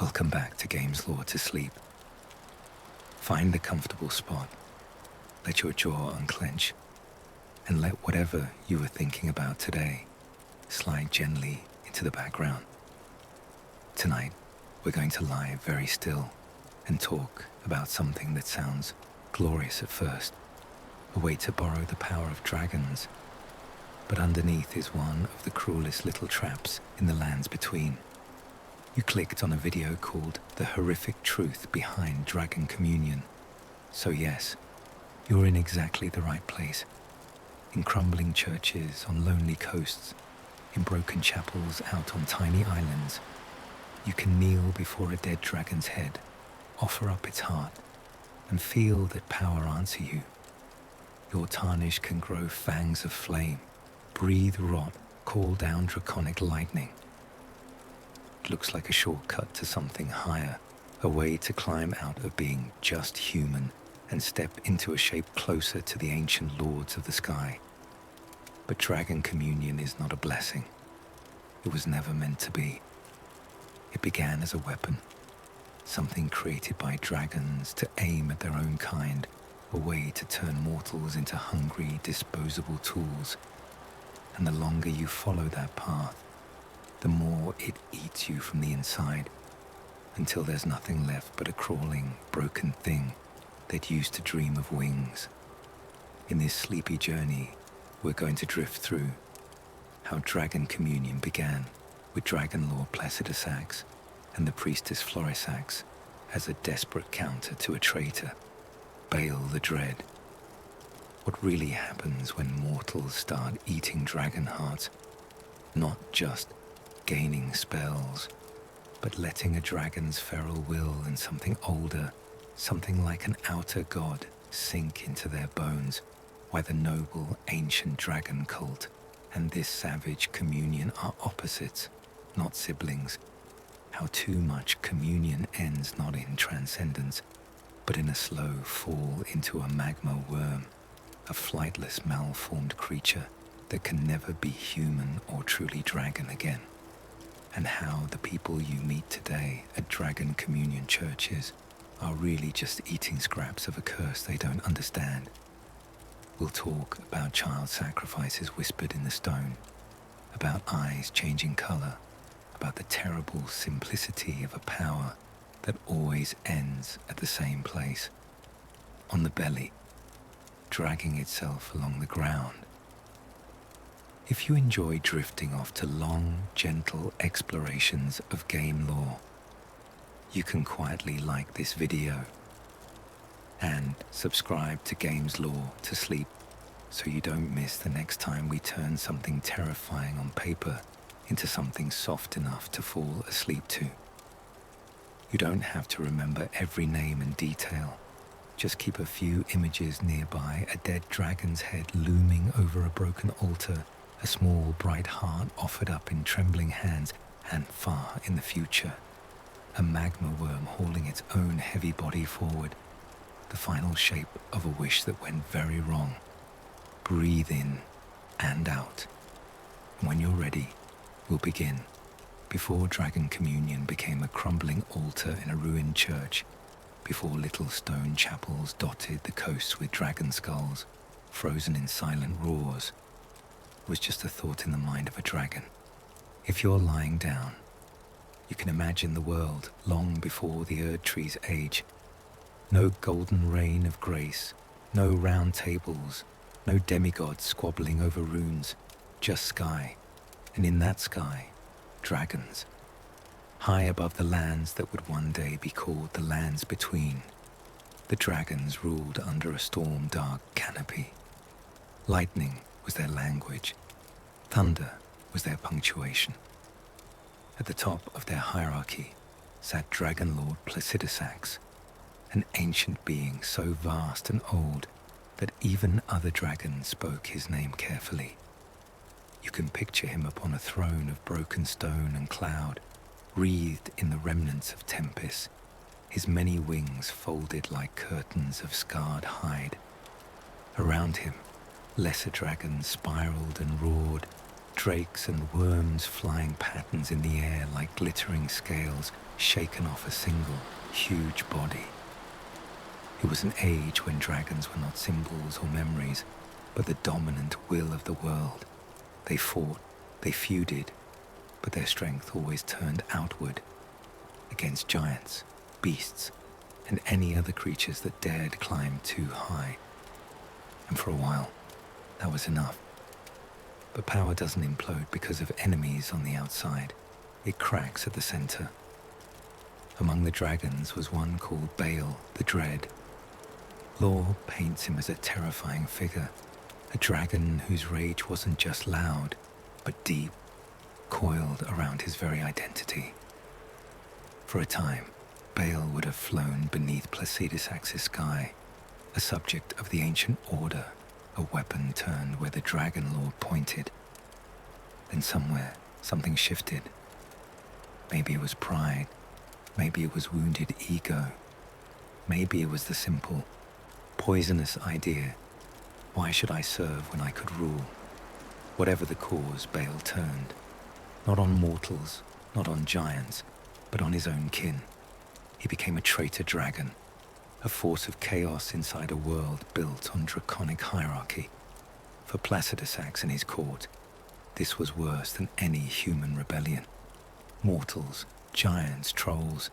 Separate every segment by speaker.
Speaker 1: Welcome back to Games Lore to Sleep. Find a comfortable spot, let your jaw unclench, and let whatever you were thinking about today slide gently into the background. Tonight, we're going to lie very still and talk about something that sounds glorious at first, a way to borrow the power of dragons, but underneath is one of the cruelest little traps in the lands between. You clicked on a video called The Horrific Truth Behind Dragon Communion. So yes, you're in exactly the right place. In crumbling churches on lonely coasts, in broken chapels out on tiny islands, you can kneel before a dead dragon's head, offer up its heart, and feel that power answer you. Your tarnish can grow fangs of flame, breathe rot, call down draconic lightning. It looks like a shortcut to something higher, a way to climb out of being just human and step into a shape closer to the ancient lords of the sky. But dragon communion is not a blessing. It was never meant to be. It began as a weapon, something created by dragons to aim at their own kind, a way to turn mortals into hungry, disposable tools. And the longer you follow that path, the more it eats you from the inside, until there's nothing left but a crawling, broken thing that used to dream of wings. In this sleepy journey, we're going to drift through how dragon communion began with dragon lord Placidusax and the priestess Florisax as a desperate counter to a traitor, Baal the Dread. What really happens when mortals start eating dragon hearts, not just gaining spells, but letting a dragon's feral will and something older, something like an outer god, sink into their bones, why the noble ancient dragon cult and this savage communion are opposites, not siblings, how too much communion ends not in transcendence, but in a slow fall into a magma worm, a flightless malformed creature that can never be human or truly dragon again, and how the people you meet today at dragon communion churches are really just eating scraps of a curse they don't understand. We'll talk about child sacrifices whispered in the stone, about eyes changing color, about the terrible simplicity of a power that always ends at the same place, on the belly, dragging itself along the ground. If you enjoy drifting off to long, gentle explorations of game lore, you can quietly like this video and subscribe to Games Lore to Sleep so you don't miss the next time we turn something terrifying on paper into something soft enough to fall asleep to. You don't have to remember every name and detail. Just keep a few images nearby, a dead dragon's head looming over a broken altar, a small bright heart offered up in trembling hands, and far in the future, a magma worm hauling its own heavy body forward, the final shape of a wish that went very wrong. Breathe in and out. When you're ready, we'll begin. Before dragon communion became a crumbling altar in a ruined church, before little stone chapels dotted the coasts with dragon skulls, frozen in silent roars, it was just a thought in the mind of a dragon. If you're lying down, you can imagine the world long before the Erd Tree's age. No golden rain of grace, no round tables, no demigods squabbling over runes, just sky, and in that sky, dragons. High above the lands that would one day be called the lands between, the dragons ruled under a storm-dark canopy. Lightning was their language, thunder was their punctuation. At the top of their hierarchy sat Dragon Lord Placidusax, an ancient being so vast and old that even other dragons spoke his name carefully. You can picture him upon a throne of broken stone and cloud, wreathed in the remnants of tempest, his many wings folded like curtains of scarred hide. Around him, lesser dragons spiraled and roared, drakes and worms flying patterns in the air like glittering scales shaken off a single, huge body. It was an age when dragons were not symbols or memories, but the dominant will of the world. They fought, they feuded, but their strength always turned outward, against giants, beasts, and any other creatures that dared climb too high. And for a while, that was enough. But power doesn't implode because of enemies on the outside. It cracks at the center. Among the dragons was one called Baal the Dread. Lore paints him as a terrifying figure, a dragon whose rage wasn't just loud, but deep, coiled around his very identity. For a time, Baal would have flown beneath Placidusax's sky, a subject of the ancient order, a weapon turned where the dragon lord pointed. Then somewhere, something shifted. Maybe it was pride, maybe it was wounded ego, maybe it was the simple, poisonous idea, why should I serve when I could rule? Whatever the cause, Baal turned, not on mortals, not on giants, but on his own kin. He became a traitor dragon, a force of chaos inside a world built on draconic hierarchy. For Placidusax and his court, this was worse than any human rebellion. Mortals, giants, trolls,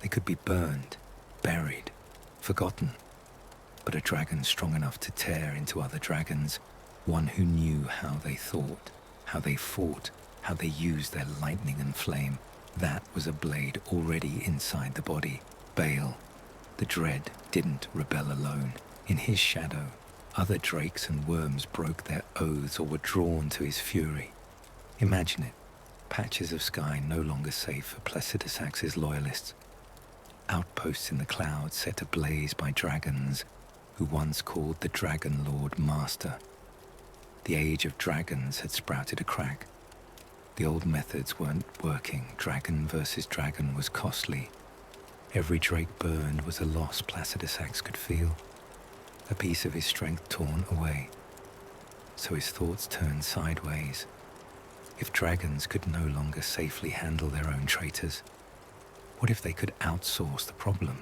Speaker 1: they could be burned, buried, forgotten. But a dragon strong enough to tear into other dragons, one who knew how they thought, how they fought, how they used their lightning and flame, that was a blade already inside the body. Baal, the Dread, didn't rebel alone. In his shadow, other drakes and worms broke their oaths or were drawn to his fury. Imagine it, patches of sky no longer safe for Placidusax's loyalists. Outposts in the clouds set ablaze by dragons who once called the Dragon Lord Master. The age of dragons had sprouted a crack. The old methods weren't working. Dragon versus dragon was costly. Every drake burned was a loss Placidusax could feel, a piece of his strength torn away. So his thoughts turned sideways. If dragons could no longer safely handle their own traitors, what if they could outsource the problem?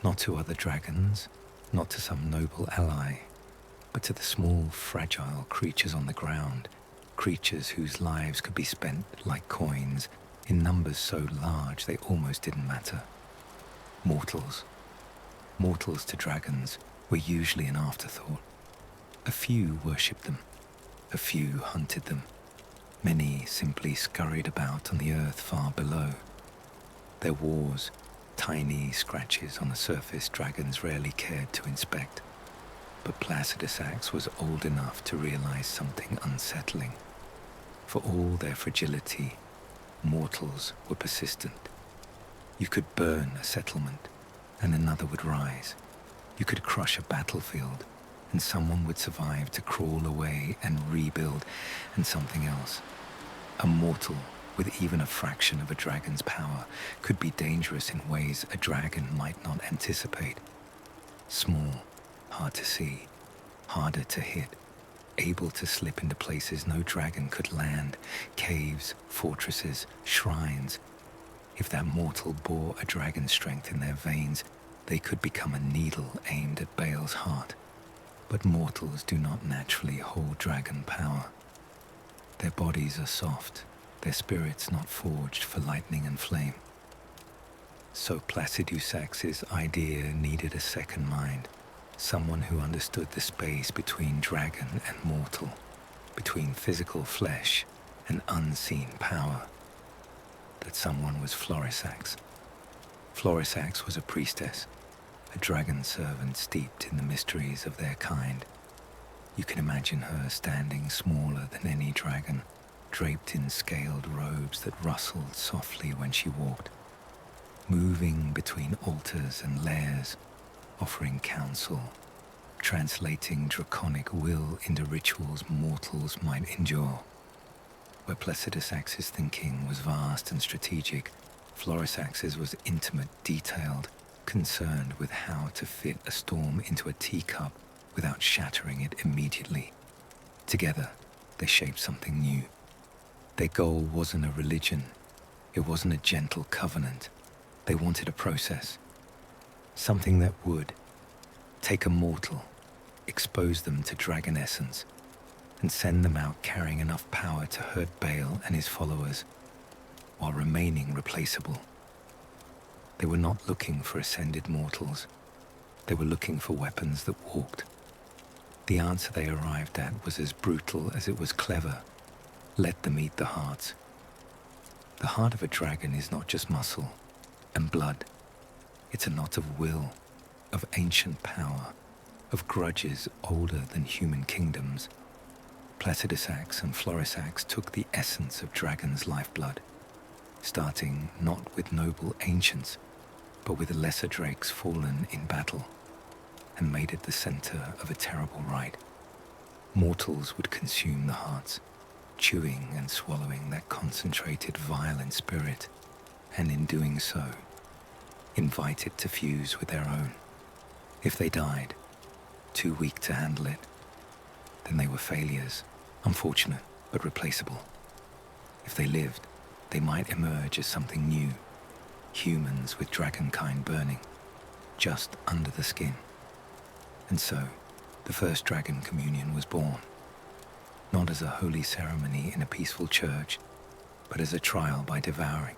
Speaker 1: Not to other dragons, not to some noble ally, but to the small, fragile creatures on the ground, creatures whose lives could be spent like coins, in numbers so large they almost didn't matter. Mortals. Mortals to dragons were usually an afterthought. A few worshipped them. A few hunted them. Many simply scurried about on the earth far below. Their wars, tiny scratches on the surface dragons rarely cared to inspect. But Placidusax was old enough to realize something unsettling. For all their fragility, mortals were persistent. You could burn a settlement, and another would rise. You could crush a battlefield, and someone would survive to crawl away and rebuild, and something else. A mortal with even a fraction of a dragon's power could be dangerous in ways a dragon might not anticipate. Small, hard to see, harder to hit, able to slip into places no dragon could land, caves, fortresses, shrines. If that mortal bore a dragon's strength in their veins, they could become a needle aimed at Baal's heart. But mortals do not naturally hold dragon power. Their bodies are soft, their spirits not forged for lightning and flame. So Placidusax's idea needed a second mind, someone who understood the space between dragon and mortal, between physical flesh and unseen power. That someone was Florisax. Florisax was a priestess, a dragon servant steeped in the mysteries of their kind. You can imagine her standing smaller than any dragon, draped in scaled robes that rustled softly when she walked, moving between altars and lairs, offering counsel, translating draconic will into rituals mortals might endure. Where Placidusax's thinking was vast and strategic, Florisax's was intimate, detailed, concerned with how to fit a storm into a teacup without shattering it immediately. Together, they shaped something new. Their goal wasn't a religion. It wasn't a gentle covenant. They wanted a process. Something that would take a mortal, expose them to dragon essence, and send them out carrying enough power to hurt Baal and his followers, while remaining replaceable. They were not looking for ascended mortals. They were looking for weapons that walked. The answer they arrived at was as brutal as it was clever. Let them eat the hearts. The heart of a dragon is not just muscle and blood. It's a knot of will, of ancient power, of grudges older than human kingdoms. Placidusax and Florisax took the essence of dragon's lifeblood, starting not with noble ancients, but with lesser drakes fallen in battle, and made it the center of a terrible rite. Mortals would consume the hearts, chewing and swallowing that concentrated violent spirit, and in doing so, invite it to fuse with their own. If they died, too weak to handle it, then they were failures, unfortunate but replaceable. If they lived, they might emerge as something new, humans with dragonkind burning, just under the skin. And so, the first dragon communion was born, not as a holy ceremony in a peaceful church, but as a trial by devouring.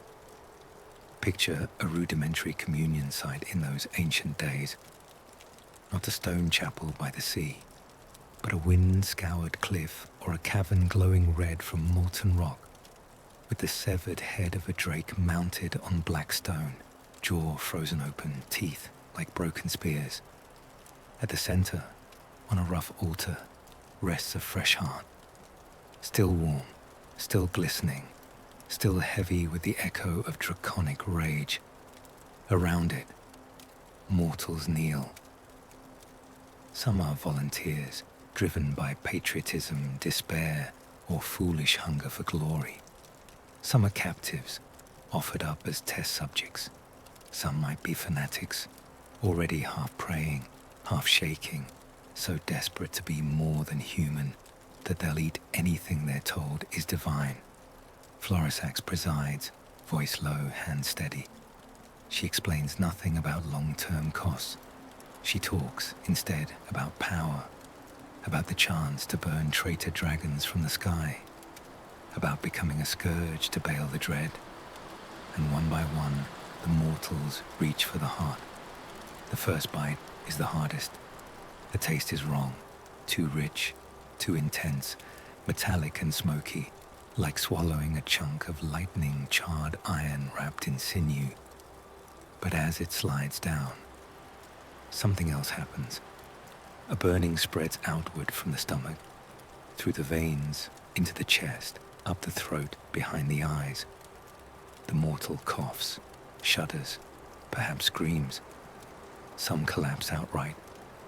Speaker 1: Picture a rudimentary communion site in those ancient days, not a stone chapel by the sea, but a wind-scoured cliff or a cavern glowing red from molten rock, with the severed head of a drake mounted on black stone, jaw frozen open, teeth like broken spears. At the center, on a rough altar, rests a fresh heart, still warm, still glistening, still heavy with the echo of draconic rage. Around it, mortals kneel. Some are volunteers, driven by patriotism, despair, or foolish hunger for glory. Some are captives, offered up as test subjects. Some might be fanatics, already half praying, half shaking, so desperate to be more than human that they'll eat anything they're told is divine. Florisax presides, voice low, hand steady. She explains nothing about long-term costs. She talks, instead, about power, about the chance to burn traitor dragons from the sky, about becoming a scourge to Baal the Dread. And one by one, the mortals reach for the heart. The first bite is the hardest. The taste is wrong, too rich, too intense, metallic and smoky, like swallowing a chunk of lightning charred iron wrapped in sinew. But as it slides down, something else happens. A burning spreads outward from the stomach, through the veins, into the chest, up the throat, behind the eyes. The mortal coughs, shudders, perhaps screams. Some collapse outright,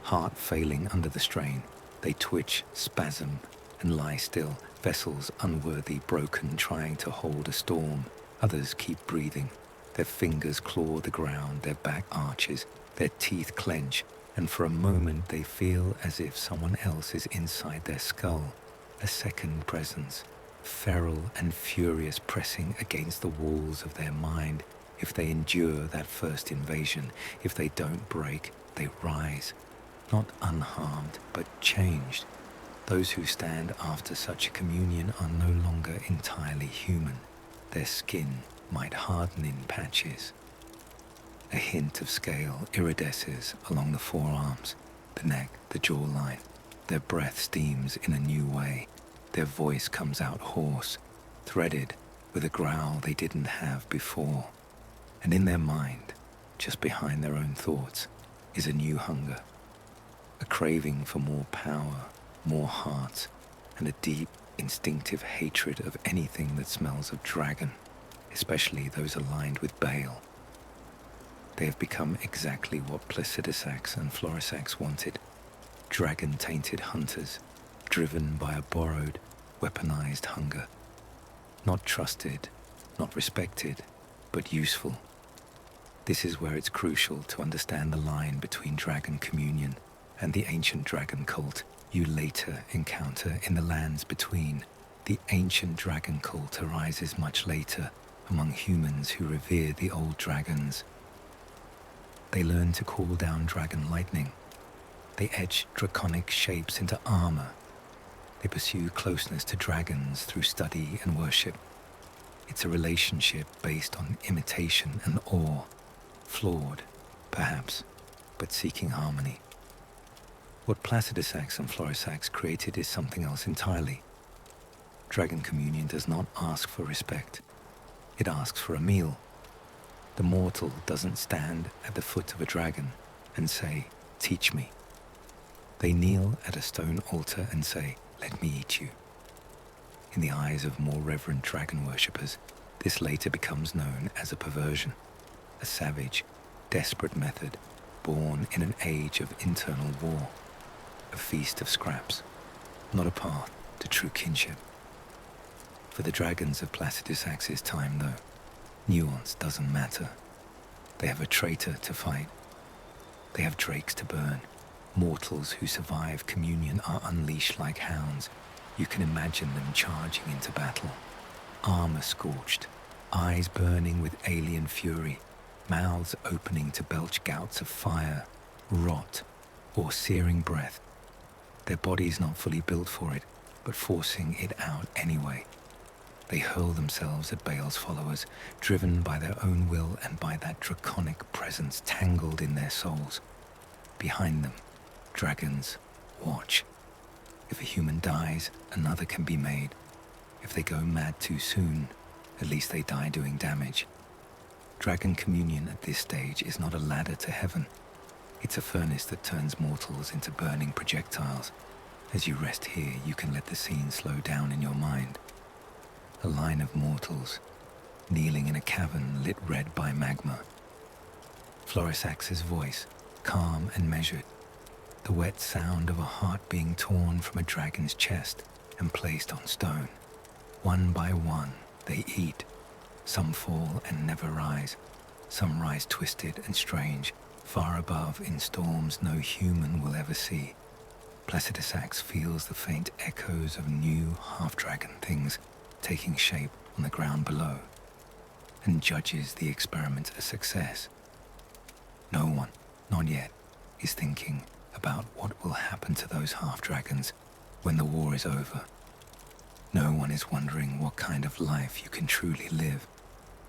Speaker 1: heart failing under the strain. They twitch, spasm, and lie still, vessels unworthy, broken, trying to hold a storm. Others keep breathing. Their fingers claw the ground, their back arches, their teeth clench, and for a moment they feel as if someone else is inside their skull, a second presence, feral and furious, pressing against the walls of their mind. If they endure that first invasion, if they don't break, they rise, not unharmed, but changed. Those who stand after such a communion are no longer entirely human. Their skin might harden in patches. A hint of scale iridesces along the forearms, the neck, the jawline. Their breath steams in a new way. Their voice comes out hoarse, threaded with a growl they didn't have before. And in their mind, just behind their own thoughts, is a new hunger. A craving for more power, more hearts, and a deep, instinctive hatred of anything that smells of dragon, especially those aligned with Baal. They have become exactly what Placidusax and Florisax wanted, dragon-tainted hunters, driven by a borrowed, weaponized hunger. Not trusted, not respected, but useful. This is where it's crucial to understand the line between dragon communion and the ancient dragon cult. you later encounter in the lands between. The ancient dragon cult arises much later among humans who revere the old dragons. They learn to call down dragon lightning. They etch draconic shapes into armor. They pursue closeness to dragons through study and worship. It's a relationship based on imitation and awe, flawed, perhaps, but seeking harmony. What Placidusax and Florisax created is something else entirely. Dragon communion does not ask for respect. It asks for a meal. The mortal doesn't stand at the foot of a dragon and say, "Teach me." They kneel at a stone altar and say, "Let me eat you." In the eyes of more reverent dragon worshippers, this later becomes known as a perversion, a savage, desperate method born in an age of internal war, a feast of scraps, not a path to true kinship. For the dragons of Placidusax's time, though, nuance doesn't matter. They have a traitor to fight. They have drakes to burn. Mortals who survive communion are unleashed like hounds. You can imagine them charging into battle. Armor scorched, eyes burning with alien fury, mouths opening to belch gouts of fire, rot, or searing breath. Their bodies not fully built for it, but forcing it out anyway. They hurl themselves at Baal's followers, driven by their own will and by that draconic presence tangled in their souls. Behind them, dragons watch. If a human dies, another can be made. If they go mad too soon, at least they die doing damage. Dragon communion at this stage is not a ladder to heaven. It's a furnace that turns mortals into burning projectiles. As you rest here, you can let the scene slow down in your mind. A line of mortals, kneeling in a cavern lit red by magma. Florisax's voice, calm and measured. The wet sound of a heart being torn from a dragon's chest and placed on stone. One by one, they eat. Some fall and never rise. Some rise twisted and strange, far above in storms no human will ever see. Placidusax feels the faint echoes of new half-dragon things taking shape on the ground below, and judges the experiment a success. No one, not yet, is thinking about what will happen to those half-dragons when the war is over. No one is wondering what kind of life you can truly live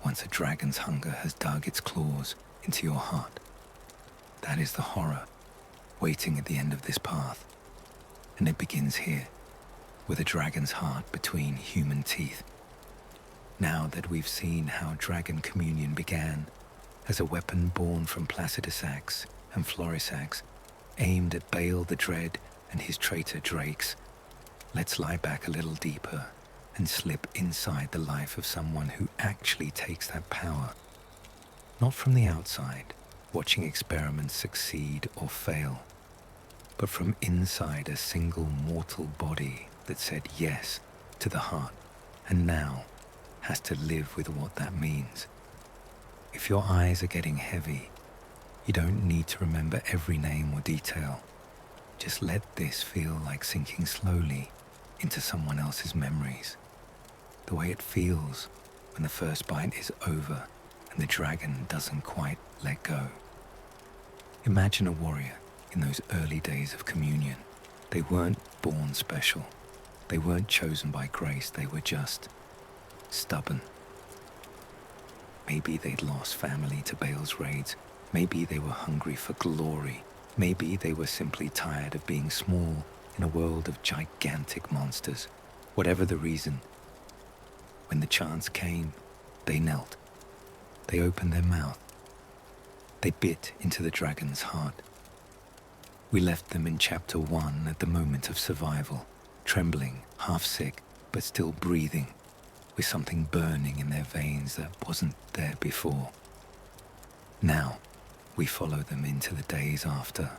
Speaker 1: once a dragon's hunger has dug its claws into your heart. That is the horror waiting at the end of this path, and it begins here, with a dragon's heart between human teeth. Now that we've seen how dragon communion began, as a weapon born from Placidusax and Florisax, aimed at Baal the Dread and his traitor drakes, let's lie back a little deeper and slip inside the life of someone who actually takes that power. Not from the outside, watching experiments succeed or fail, but from inside a single mortal body that said yes to the heart and now has to live with what that means. If your eyes are getting heavy, you don't need to remember every name or detail. Just let this feel like sinking slowly into someone else's memories. The way it feels when the first bite is over and the dragon doesn't quite let go. Imagine a warrior in those early days of communion. They weren't born special. They weren't chosen by grace. They were just stubborn. Maybe they'd lost family to Baal's raids. Maybe they were hungry for glory. Maybe they were simply tired of being small in a world of gigantic monsters. Whatever the reason, when the chance came, they knelt. They opened their mouth. They bit into the dragon's heart. We left them in chapter 1 at the moment of survival, trembling, half sick, but still breathing, with something burning in their veins that wasn't there before. Now, we follow them into the days after.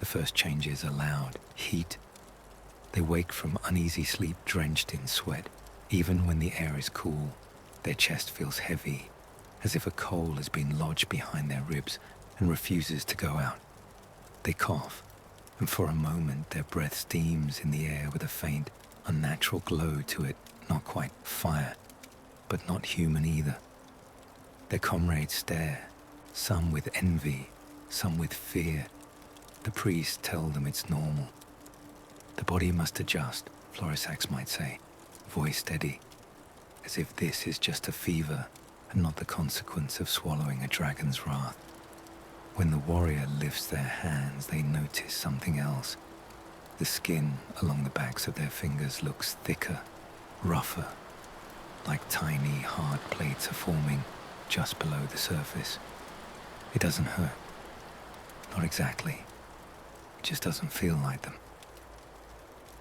Speaker 1: The first changes are loud, heat. They wake from uneasy sleep drenched in sweat. Even when the air is cool, their chest feels heavy, as if a coal has been lodged behind their ribs and refuses to go out. They cough, and for a moment their breath steams in the air with a faint, unnatural glow to it, not quite fire, but not human either. Their comrades stare, some with envy, some with fear. The priests tell them it's normal. The body must adjust, Florisax might say, voice steady, as if this is just a fever and not the consequence of swallowing a dragon's wrath. When the warrior lifts their hands, they notice something else. The skin along the backs of their fingers looks thicker, rougher, like tiny, hard plates are forming just below the surface. It doesn't hurt. Not exactly. It just doesn't feel like them.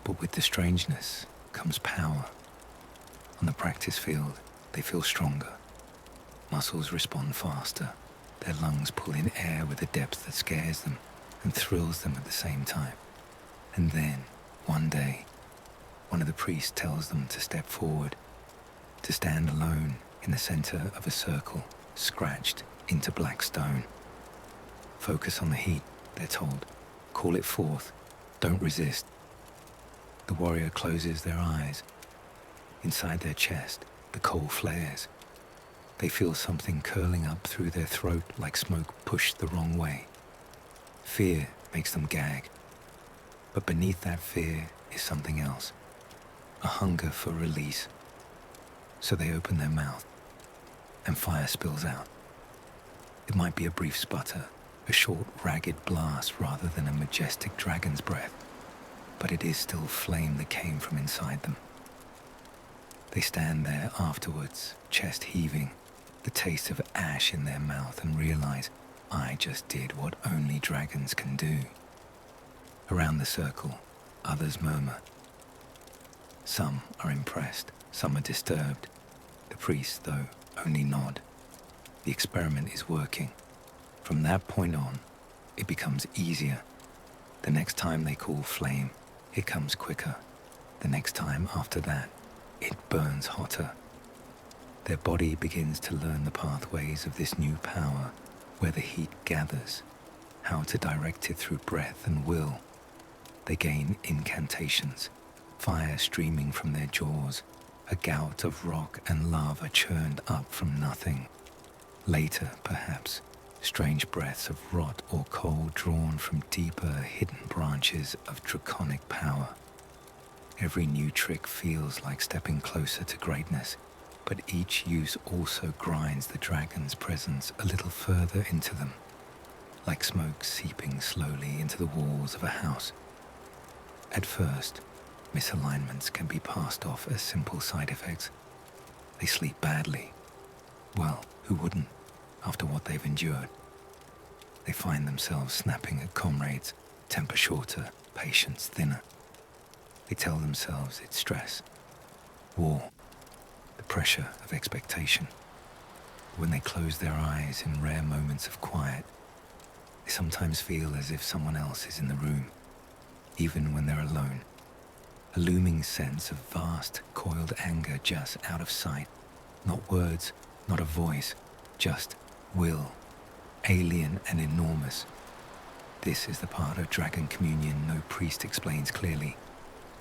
Speaker 1: But with the strangeness comes power. On the practice field, they feel stronger. Muscles respond faster. Their lungs pull in air with a depth that scares them and thrills them at the same time. And then, one day, one of the priests tells them to step forward, to stand alone in the center of a circle scratched into black stone. Focus on the heat, they're told. Call it forth. Don't resist. The warrior closes their eyes. Inside their chest, the coal flares. They feel something curling up through their throat like smoke pushed the wrong way. Fear makes them gag. But beneath that fear is something else. A hunger for release. So they open their mouth, and fire spills out. It might be a brief sputter, a short, ragged blast rather than a majestic dragon's breath, but it is still flame that came from inside them. They stand there afterwards, chest heaving, the taste of ash in their mouth, and realize, I just did what only dragons can do. Around the circle, others murmur. Some are impressed, some are disturbed. The priests, though, only nod. The experiment is working. From that point on, it becomes easier. The next time they call flame, it comes quicker. The next time after that, it burns hotter. Their body begins to learn the pathways of this new power, where the heat gathers, how to direct it through breath and will. They gain incantations, fire streaming from their jaws, a gout of rock and lava churned up from nothing. Later, perhaps, strange breaths of rot or coal drawn from deeper, hidden branches of draconic power. Every new trick feels like stepping closer to greatness, but each use also grinds the dragon's presence a little further into them, like smoke seeping slowly into the walls of a house. At first, misalignments can be passed off as simple side effects. They sleep badly. Well, who wouldn't, after what they've endured? They find themselves snapping at comrades, temper shorter, patience thinner. They tell themselves it's stress, war, the pressure of expectation. When they close their eyes in rare moments of quiet, they sometimes feel as if someone else is in the room, even when they're alone. A looming sense of vast, coiled anger just out of sight. Not words, not a voice, just will, alien and enormous. This is the part of dragon communion no priest explains clearly.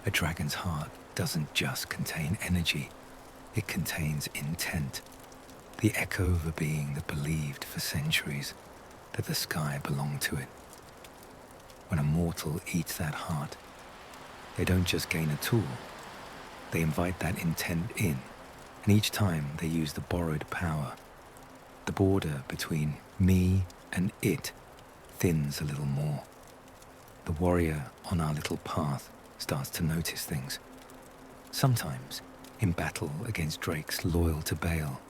Speaker 1: A dragon's heart doesn't just contain energy, it contains intent, the echo of a being that believed for centuries that the sky belonged to it. When a mortal eats that heart, they don't just gain a tool, they invite that intent in, and each time they use the borrowed power. The border between me and it thins a little more. The warrior on our little path starts to notice things. Sometimes, in battle against drakes loyal to Baal,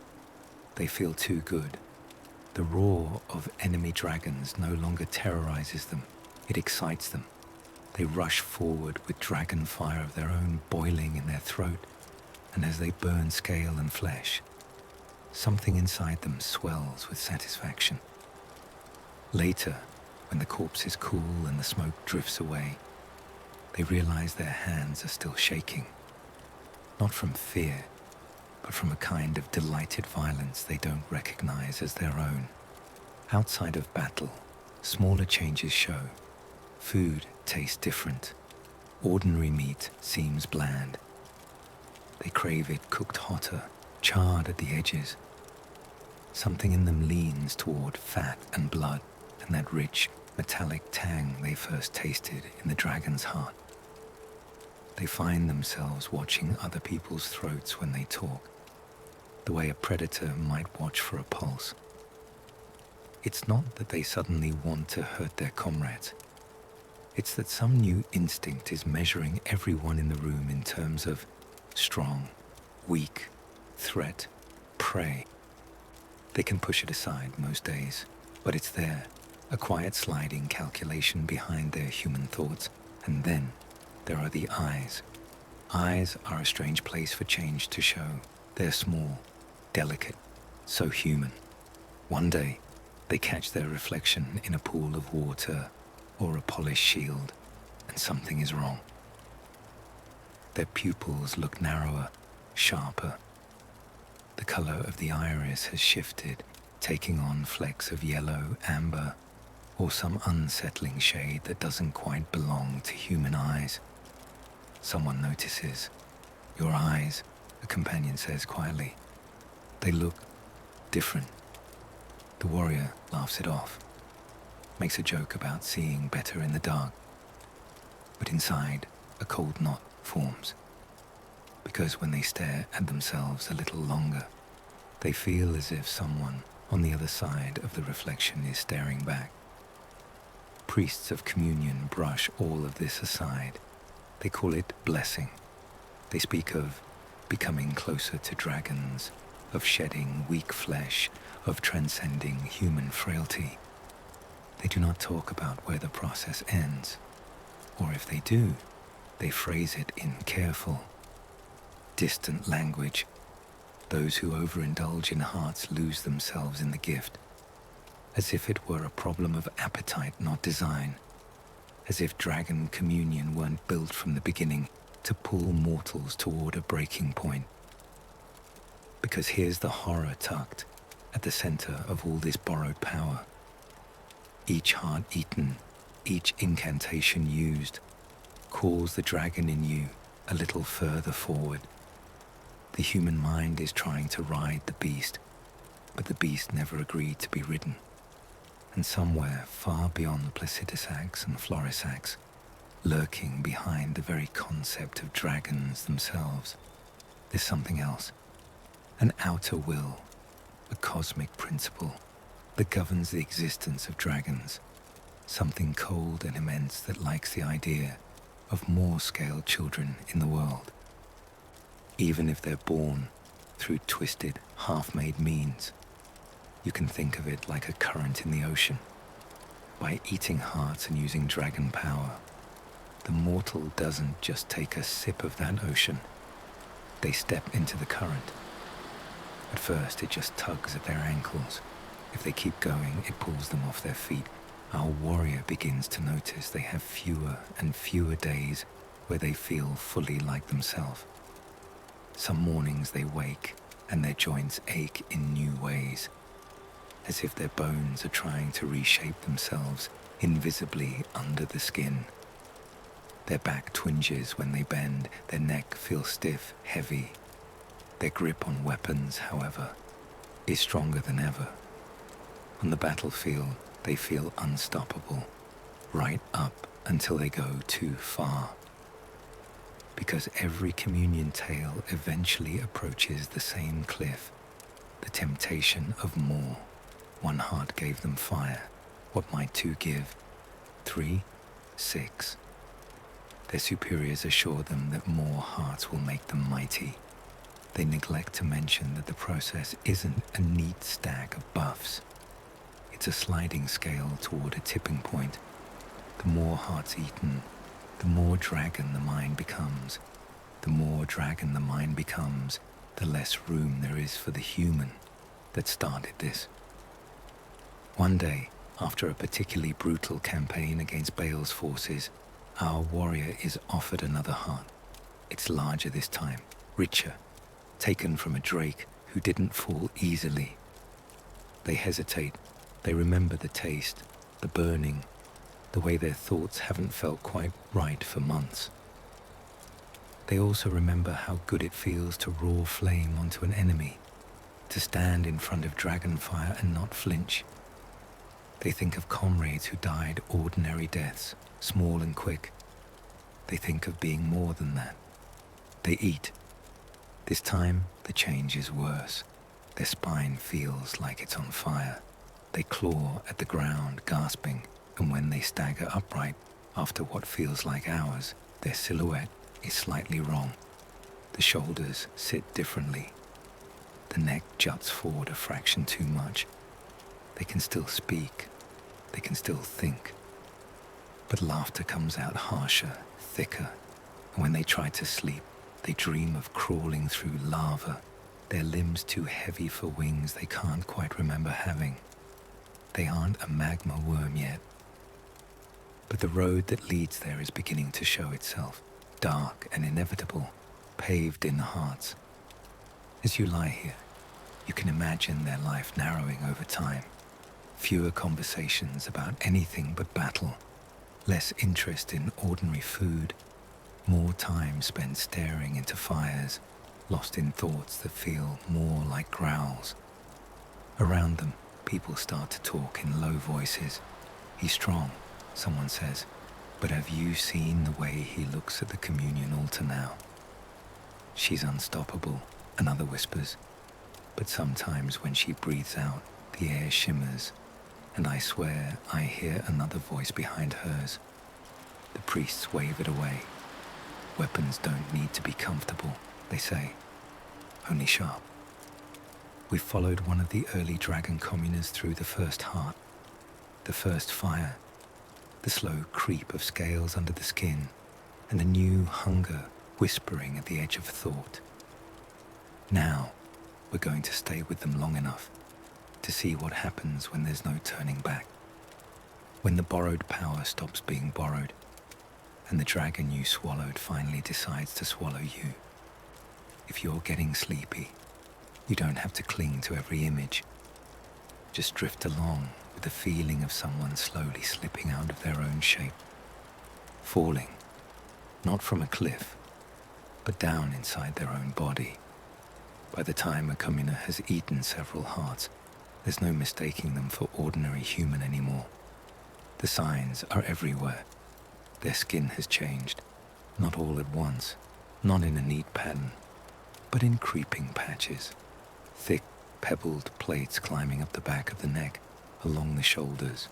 Speaker 1: they feel too good. The roar of enemy dragons no longer terrorizes them, it excites them. They rush forward with dragon fire of their own boiling in their throat, and as they burn scale and flesh, something inside them swells with satisfaction. Later, when the corpse is cool and the smoke drifts away, they realize their hands are still shaking, not from fear, but from a kind of delighted violence they don't recognize as their own. Outside of battle, smaller changes show. Food taste different. Ordinary meat seems bland. They crave it cooked hotter, charred at the edges. Something in them leans toward fat and blood and that rich, metallic tang they first tasted in the dragon's heart. They find themselves watching other people's throats when they talk, the way a predator might watch for a pulse. It's not that they suddenly want to hurt their comrades. It's that some new instinct is measuring everyone in the room in terms of strong, weak, threat, prey. They can push it aside most days, but it's there, a quiet sliding calculation behind their human thoughts. And then there are the eyes. Eyes are a strange place for change to show. They're small, delicate, so human. One day, they catch their reflection in a pool of water or a polished shield, and something is wrong. Their pupils look narrower, sharper. The color of the iris has shifted, taking on flecks of yellow, amber, or some unsettling shade that doesn't quite belong to human eyes. Someone notices. "Your eyes," a companion says quietly. "They look different." The warrior laughs it off, makes a joke about seeing better in the dark. But inside, a cold knot forms. Because when they stare at themselves a little longer, they feel as if someone on the other side of the reflection is staring back. Priests of communion brush all of this aside. They call it blessing. They speak of becoming closer to dragons, of shedding weak flesh, of transcending human frailty. They do not talk about where the process ends, or if they do, they phrase it in careful, distant language. Those who overindulge in hearts lose themselves in the gift, as if it were a problem of appetite, not design, as if dragon communion weren't built from the beginning to pull mortals toward a breaking point. Because here's the horror tucked at the center of all this borrowed power. Each heart eaten, each incantation used, calls the dragon in you a little further forward. The human mind is trying to ride the beast, but the beast never agreed to be ridden. And somewhere far beyond Placidusax and Florisax, lurking behind the very concept of dragons themselves, there's something else, an outer will, a cosmic principle that governs the existence of dragons, something cold and immense that likes the idea of more scaled children in the world, even if they're born through twisted, half-made means. You can think of it like a current in the ocean. By eating hearts and using dragon power, the mortal doesn't just take a sip of that ocean. They step into the current. At first, it just tugs at their ankles. If they keep going, it pulls them off their feet. Our warrior begins to notice they have fewer and fewer days where they feel fully like themselves. Some mornings they wake and their joints ache in new ways, as if their bones are trying to reshape themselves invisibly under the skin. Their back twinges when they bend, their neck feels stiff, heavy. Their grip on weapons, however, is stronger than ever. On the battlefield, they feel unstoppable, right up until they go too far. Because every communion tale eventually approaches the same cliff, the temptation of more. One heart gave them fire. What might two give? 3, 6. Their superiors assure them that more hearts will make them mighty. They neglect to mention that the process isn't a neat stack of buffs. It's a sliding scale toward a tipping point. The more hearts eaten, the more dragon the mind becomes. The more dragon the mind becomes, the less room there is for the human that started this. One day, after a particularly brutal campaign against Baal's forces, our warrior is offered another heart. It's larger this time, richer, taken from a drake who didn't fall easily. They hesitate. They remember the taste, the burning, the way their thoughts haven't felt quite right for months. They also remember how good it feels to roar flame onto an enemy, to stand in front of dragonfire and not flinch. They think of comrades who died ordinary deaths, small and quick. They think of being more than that. They eat. This time, the change is worse. Their spine feels like it's on fire. They claw at the ground, gasping, and when they stagger upright, after what feels like hours, their silhouette is slightly wrong. The shoulders sit differently. The neck juts forward a fraction too much. They can still speak. They can still think. But laughter comes out harsher, thicker, and when they try to sleep, they dream of crawling through lava, their limbs too heavy for wings they can't quite remember having. They aren't a magma worm yet. But the road that leads there is beginning to show itself, dark and inevitable, paved in hearts. As you lie here, you can imagine their life narrowing over time. Fewer conversations about anything but battle, less interest in ordinary food, more time spent staring into fires, lost in thoughts that feel more like growls. Around them, people start to talk in low voices. He's strong, someone says, but have you seen the way he looks at the communion altar now? She's unstoppable, another whispers, but sometimes when she breathes out, the air shimmers, and I swear I hear another voice behind hers. The priests wave it away. Weapons don't need to be comfortable, they say, only sharp. We followed one of the early dragon communers through the first heart, the first fire, the slow creep of scales under the skin, and a new hunger whispering at the edge of thought. Now, we're going to stay with them long enough to see what happens when there's no turning back, when the borrowed power stops being borrowed, and the dragon you swallowed finally decides to swallow you. If you're getting sleepy, you don't have to cling to every image. Just drift along with the feeling of someone slowly slipping out of their own shape, falling, not from a cliff, but down inside their own body. By the time a commoner has eaten several hearts, there's no mistaking them for ordinary human anymore. The signs are everywhere. Their skin has changed, not all at once, not in a neat pattern, but in creeping patches. Thick, pebbled plates climbing up the back of the neck, along the shoulders,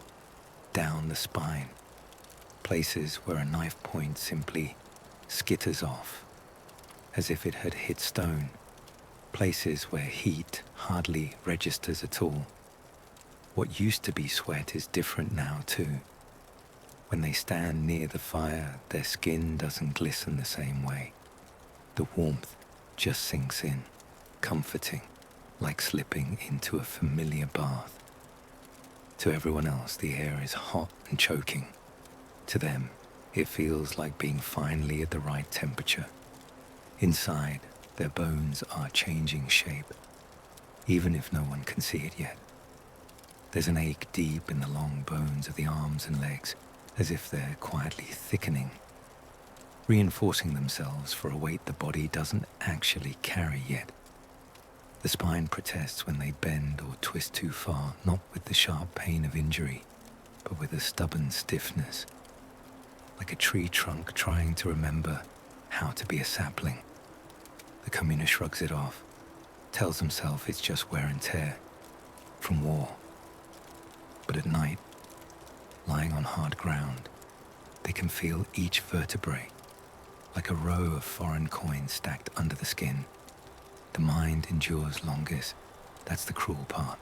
Speaker 1: down the spine. Places where a knife point simply skitters off, as if it had hit stone. Places where heat hardly registers at all. What used to be sweat is different now too. When they stand near the fire, their skin doesn't glisten the same way. The warmth just sinks in, comforting, like slipping into a familiar bath. To everyone else, the air is hot and choking. To them, it feels like being finally at the right temperature. Inside, their bones are changing shape, even if no one can see it yet. There's an ache deep in the long bones of the arms and legs, as if they're quietly thickening, reinforcing themselves for a weight the body doesn't actually carry yet. The spine protests when they bend or twist too far, not with the sharp pain of injury, but with a stubborn stiffness, like a tree trunk trying to remember how to be a sapling. The commoner shrugs it off, tells himself it's just wear and tear from war. But at night, lying on hard ground, they can feel each vertebrae, like a row of foreign coins stacked under the skin. The mind endures longest. That's the cruel part.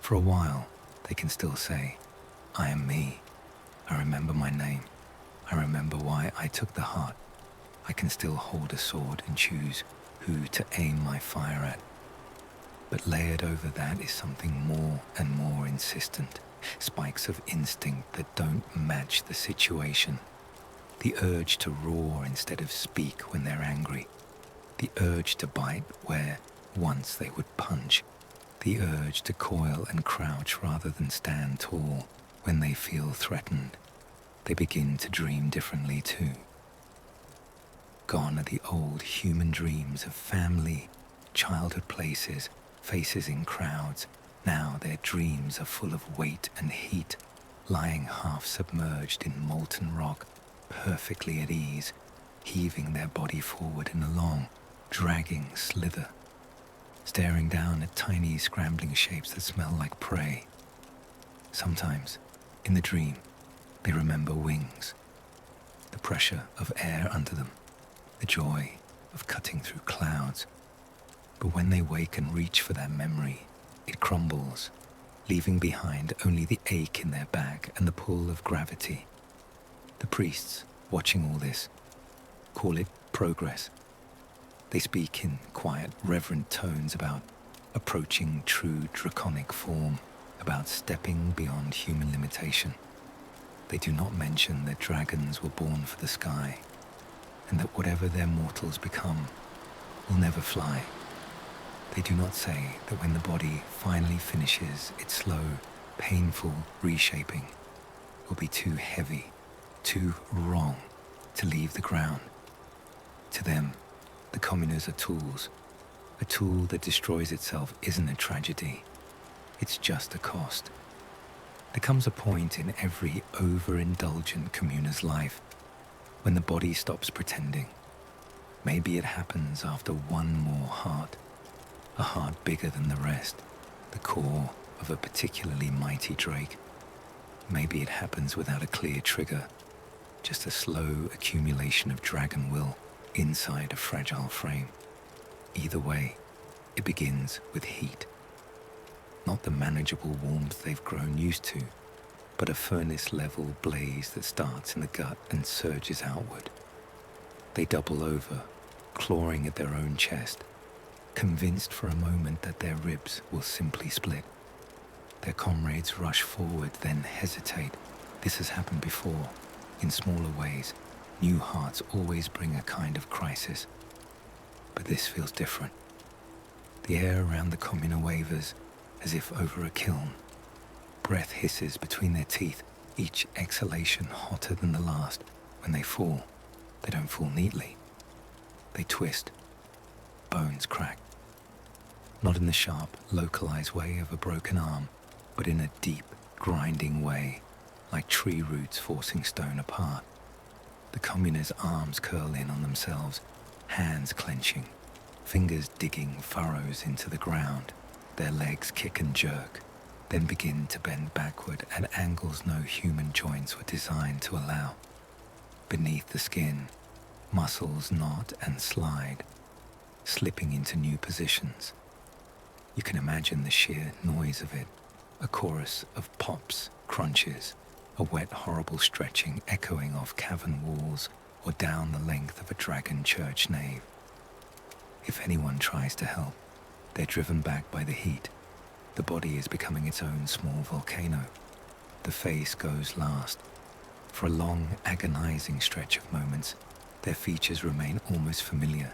Speaker 1: For a while, they can still say, I am me. I remember my name. I remember why I took the heart. I can still hold a sword and choose who to aim my fire at. But layered over that is something more and more insistent. Spikes of instinct that don't match the situation. The urge to roar instead of speak when they're angry. The urge to bite where once they would punch. The urge to coil and crouch rather than stand tall when they feel threatened. they begin to dream differently too. Gone are the old human dreams of family, childhood places, faces in crowds. Now their dreams are full of weight and heat, lying half submerged in molten rock, perfectly at ease, heaving their body forward in a long, dragging slither, staring down at tiny scrambling shapes that smell like prey. Sometimes, in the dream, they remember wings, the pressure of air under them, the joy of cutting through clouds. But when they wake and reach for that memory, it crumbles, leaving behind only the ache in their back and the pull of gravity. The priests, watching all this, call it progress. They speak in quiet, reverent tones about approaching true draconic form, about stepping beyond human limitation. They do not mention that dragons were born for the sky, and that whatever their mortals become will never fly. They do not say that when the body finally finishes its slow, painful reshaping, it will be too heavy, too wrong to leave the ground. To them, the commoners are tools. A tool that destroys itself isn't a tragedy. It's just a cost. There comes a point in every overindulgent communer's life when the body stops pretending. Maybe it happens after one more heart, a heart bigger than the rest, the core of a particularly mighty drake. Maybe it happens without a clear trigger, just a slow accumulation of dragon will inside a fragile frame. Either way, it begins with heat. Not the manageable warmth they've grown used to, but a furnace-level blaze that starts in the gut and surges outward. They double over, clawing at their own chest, convinced for a moment that their ribs will simply split. Their comrades rush forward, then hesitate. This has happened before, in smaller ways. New hearts always bring a kind of crisis. But this feels different. The air around the commoner wavers, as if over a kiln. Breath hisses between their teeth, each exhalation hotter than the last. When they fall, they don't fall neatly. They twist. Bones crack. Not in the sharp, localized way of a broken arm, but in a deep, grinding way, like tree roots forcing stone apart. The commoner's arms curl in on themselves, hands clenching, fingers digging furrows into the ground. Their legs kick and jerk, then begin to bend backward at angles no human joints were designed to allow. Beneath the skin, muscles knot and slide, slipping into new positions. You can imagine the sheer noise of it, a chorus of pops, crunches, a wet, horrible stretching echoing off cavern walls or down the length of a dragon church nave. If anyone tries to help, they're driven back by the heat. The body is becoming its own small volcano. The face goes last. For a long, agonizing stretch of moments, their features remain almost familiar.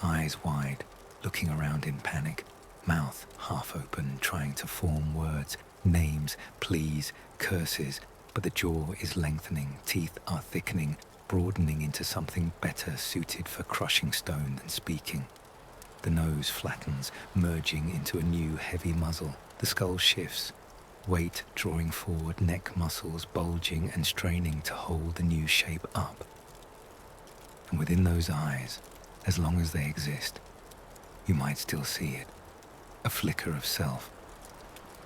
Speaker 1: Eyes wide, looking around in panic, mouth half open, trying to form words, names, pleas, curses, but the jaw is lengthening, teeth are thickening, broadening into something better suited for crushing stone than speaking. The nose flattens, merging into a new heavy muzzle. The skull shifts, weight drawing forward, neck muscles bulging and straining to hold the new shape up. And within those eyes, as long as they exist, you might still see it, a flicker of self,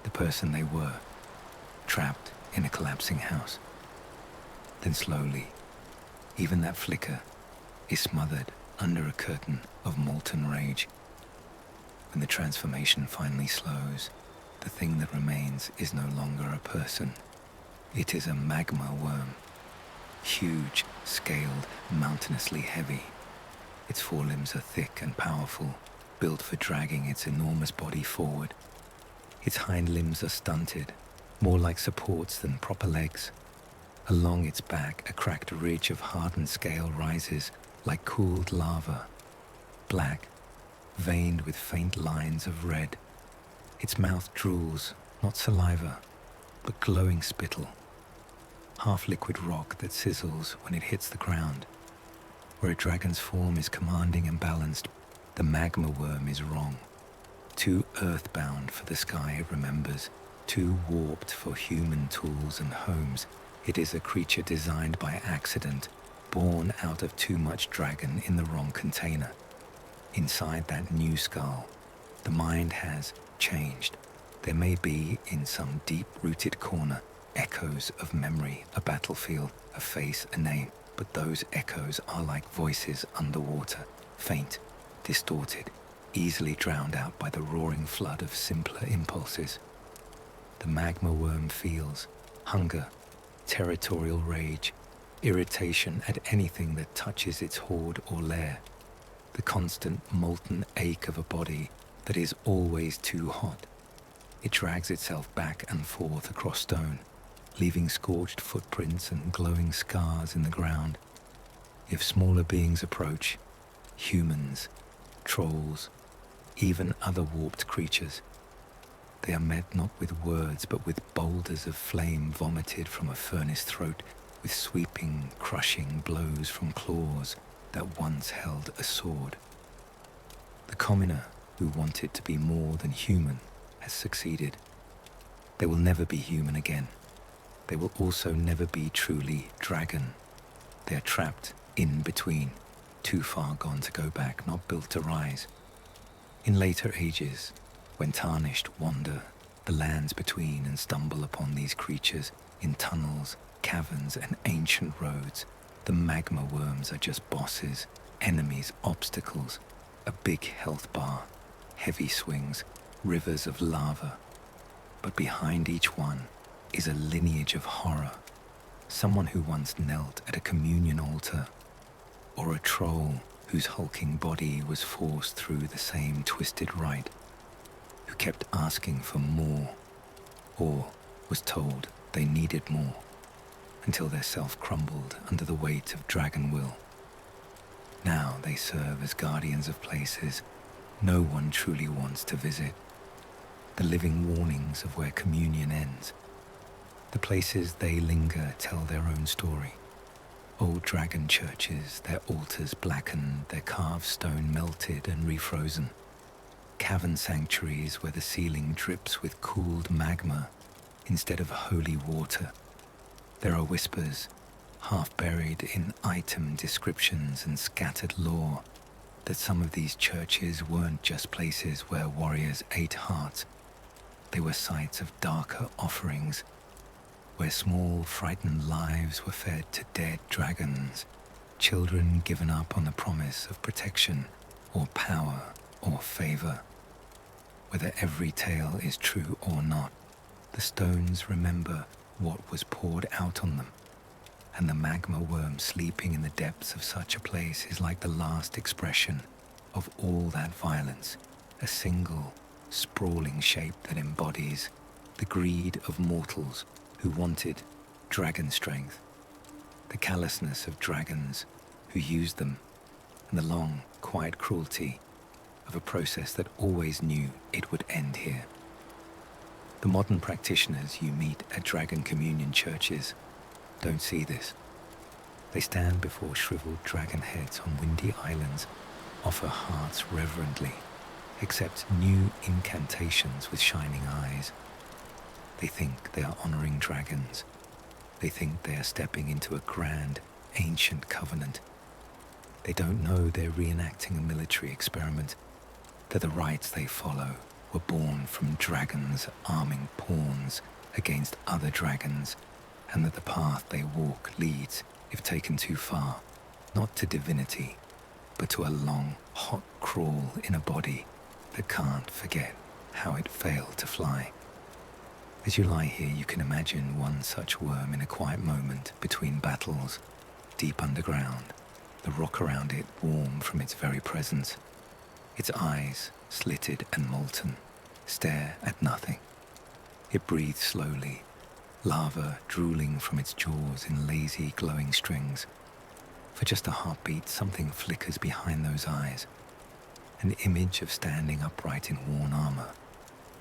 Speaker 1: the person they were, trapped in a collapsing house. Then slowly, even that flicker is smothered under a curtain of molten rage. When the transformation finally slows, the thing that remains is no longer a person. It is a magma worm, huge, scaled, mountainously heavy. Its forelimbs are thick and powerful, built for dragging its enormous body forward. Its hind limbs are stunted, more like supports than proper legs. Along its back, a cracked ridge of hardened scale rises like cooled lava, black, veined with faint lines of red. Its mouth drools, not saliva, but glowing spittle. half-liquid rock that sizzles when it hits the ground. Where a dragon's form is commanding and balanced, the magma worm is wrong. Too earthbound for the sky it remembers, too warped for human tools and homes. It is a creature designed by accident, born out of too much dragon in the wrong container. Inside that new skull, the mind has changed. There may be, in some deep-rooted corner, echoes of memory, a battlefield, a face, a name, but those echoes are like voices underwater, faint, distorted, easily drowned out by the roaring flood of simpler impulses. The magma worm feels hunger, territorial rage, irritation at anything that touches its hoard or lair, the constant molten ache of a body that is always too hot. It drags itself back and forth across stone, leaving scorched footprints and glowing scars in the ground. If smaller beings approach, humans, trolls, even other warped creatures, they are met not with words but with boulders of flame vomited from a furnace throat, with sweeping, crushing blows from claws that once held a sword. The commoner who wanted to be more than human has succeeded. They will never be human again. They will also never be truly dragon. They are trapped in between, too far gone to go back, not built to rise. In later ages, when tarnished wander the lands between and stumble upon these creatures in tunnels, caverns, and ancient roads, the magma worms are just bosses, enemies, obstacles, a big health bar, heavy swings, rivers of lava. But behind each one is a lineage of horror, someone who once knelt at a communion altar, or a troll whose hulking body was forced through the same twisted rite, who kept asking for more, or was told they needed more, until their self crumbled under the weight of dragon will. Now they serve as guardians of places no one truly wants to visit, the living warnings of where communion ends. The places they linger tell their own story. Old dragon churches, their altars blackened, their carved stone melted and refrozen. Cavern sanctuaries where the ceiling drips with cooled magma instead of holy water. There are whispers, half buried in item descriptions and scattered lore, that some of these churches weren't just places where warriors ate hearts. They were sites of darker offerings, where small, frightened lives were fed to dead dragons, children given up on the promise of protection or power or favor. Whether every tale is true or not, the stones remember what was poured out on them, and the magma worm sleeping in the depths of such a place is like the last expression of all that violence, a single, sprawling shape that embodies the greed of mortals who wanted dragon strength, the callousness of dragons who used them, and the long, quiet cruelty of a process that always knew it would end here. The modern practitioners you meet at dragon communion churches don't see this. They stand before shriveled dragon heads on windy islands, offer hearts reverently, accept new incantations with shining eyes. They think they are honoring dragons. They think they are stepping into a grand, ancient covenant. They don't know they're reenacting a military experiment, that the rites they follow were born from dragons arming pawns against other dragons, and that the path they walk leads, if taken too far, not to divinity, but to a long, hot crawl in a body that can't forget how it failed to fly. As you lie here, you can imagine one such worm in a quiet moment between battles, deep underground, the rock around it warm from its very presence. Its eyes, slitted and molten, stare at nothing. It breathes slowly, lava drooling from its jaws in lazy, glowing strings. For just a heartbeat, something flickers behind those eyes. An image of standing upright in worn armor,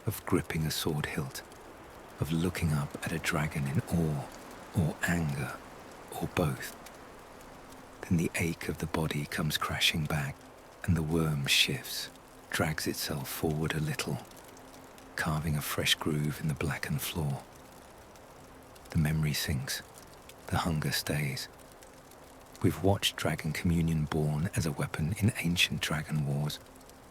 Speaker 1: of gripping a sword hilt, of looking up at a dragon in awe, or anger, or both. Then the ache of the body comes crashing back, and the worm shifts, drags itself forward a little, carving a fresh groove in the blackened floor. The memory sinks, the hunger stays. We've watched dragon communion born as a weapon in ancient dragon wars,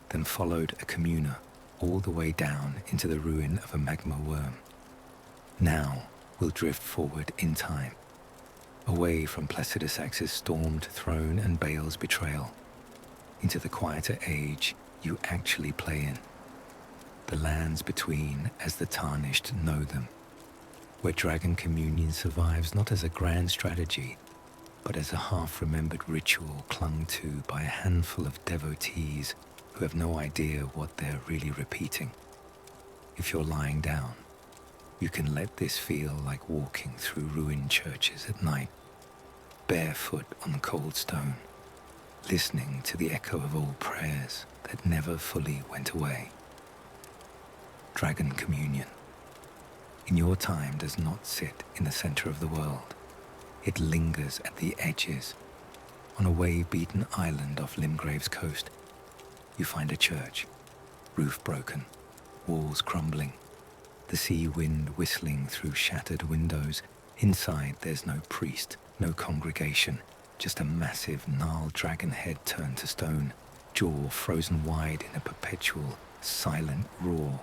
Speaker 1: then followed a communer all the way down into the ruin of a magma worm. Now we'll drift forward in time, away from Placidusax's stormed throne and Baal's betrayal, into the quieter age you actually play in, the lands between as the tarnished know them, where dragon communion survives not as a grand strategy, but as a half-remembered ritual clung to by a handful of devotees who have no idea what they're really repeating. If you're lying down, you can let this feel like walking through ruined churches at night, barefoot on cold stone, listening to the echo of old prayers that never fully went away. Dragon communion, in your time, does not sit in the center of the world. It lingers at the edges. On a wave-beaten island off Limgrave's coast, you find a church, roof broken, walls crumbling, the sea wind whistling through shattered windows. Inside, there's no priest, no congregation, just a massive, gnarled dragon head turned to stone, jaw frozen wide in a perpetual, silent roar.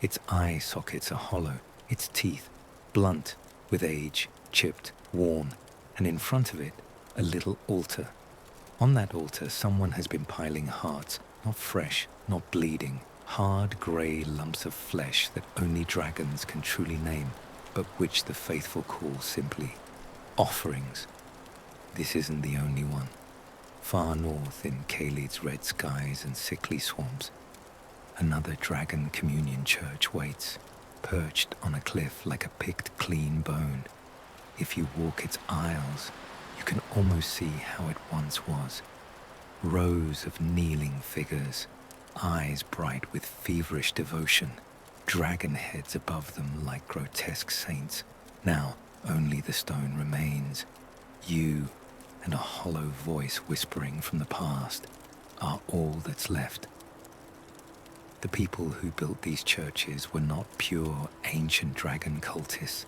Speaker 1: Its eye sockets are hollow, its teeth blunt with age, chipped, worn, and in front of it, a little altar. On that altar, someone has been piling hearts, not fresh, not bleeding, hard grey lumps of flesh that only dragons can truly name, but which the faithful call simply offerings. This isn't the only one. Far north in Khalid's red skies and sickly swamps, another dragon communion church waits, perched on a cliff like a picked clean bone. If you walk its aisles, you can almost see how it once was. Rows of kneeling figures, eyes bright with feverish devotion, dragon heads above them like grotesque saints. Now only the stone remains. You and a hollow voice whispering from the past are all that's left. The people who built these churches were not pure ancient dragon cultists.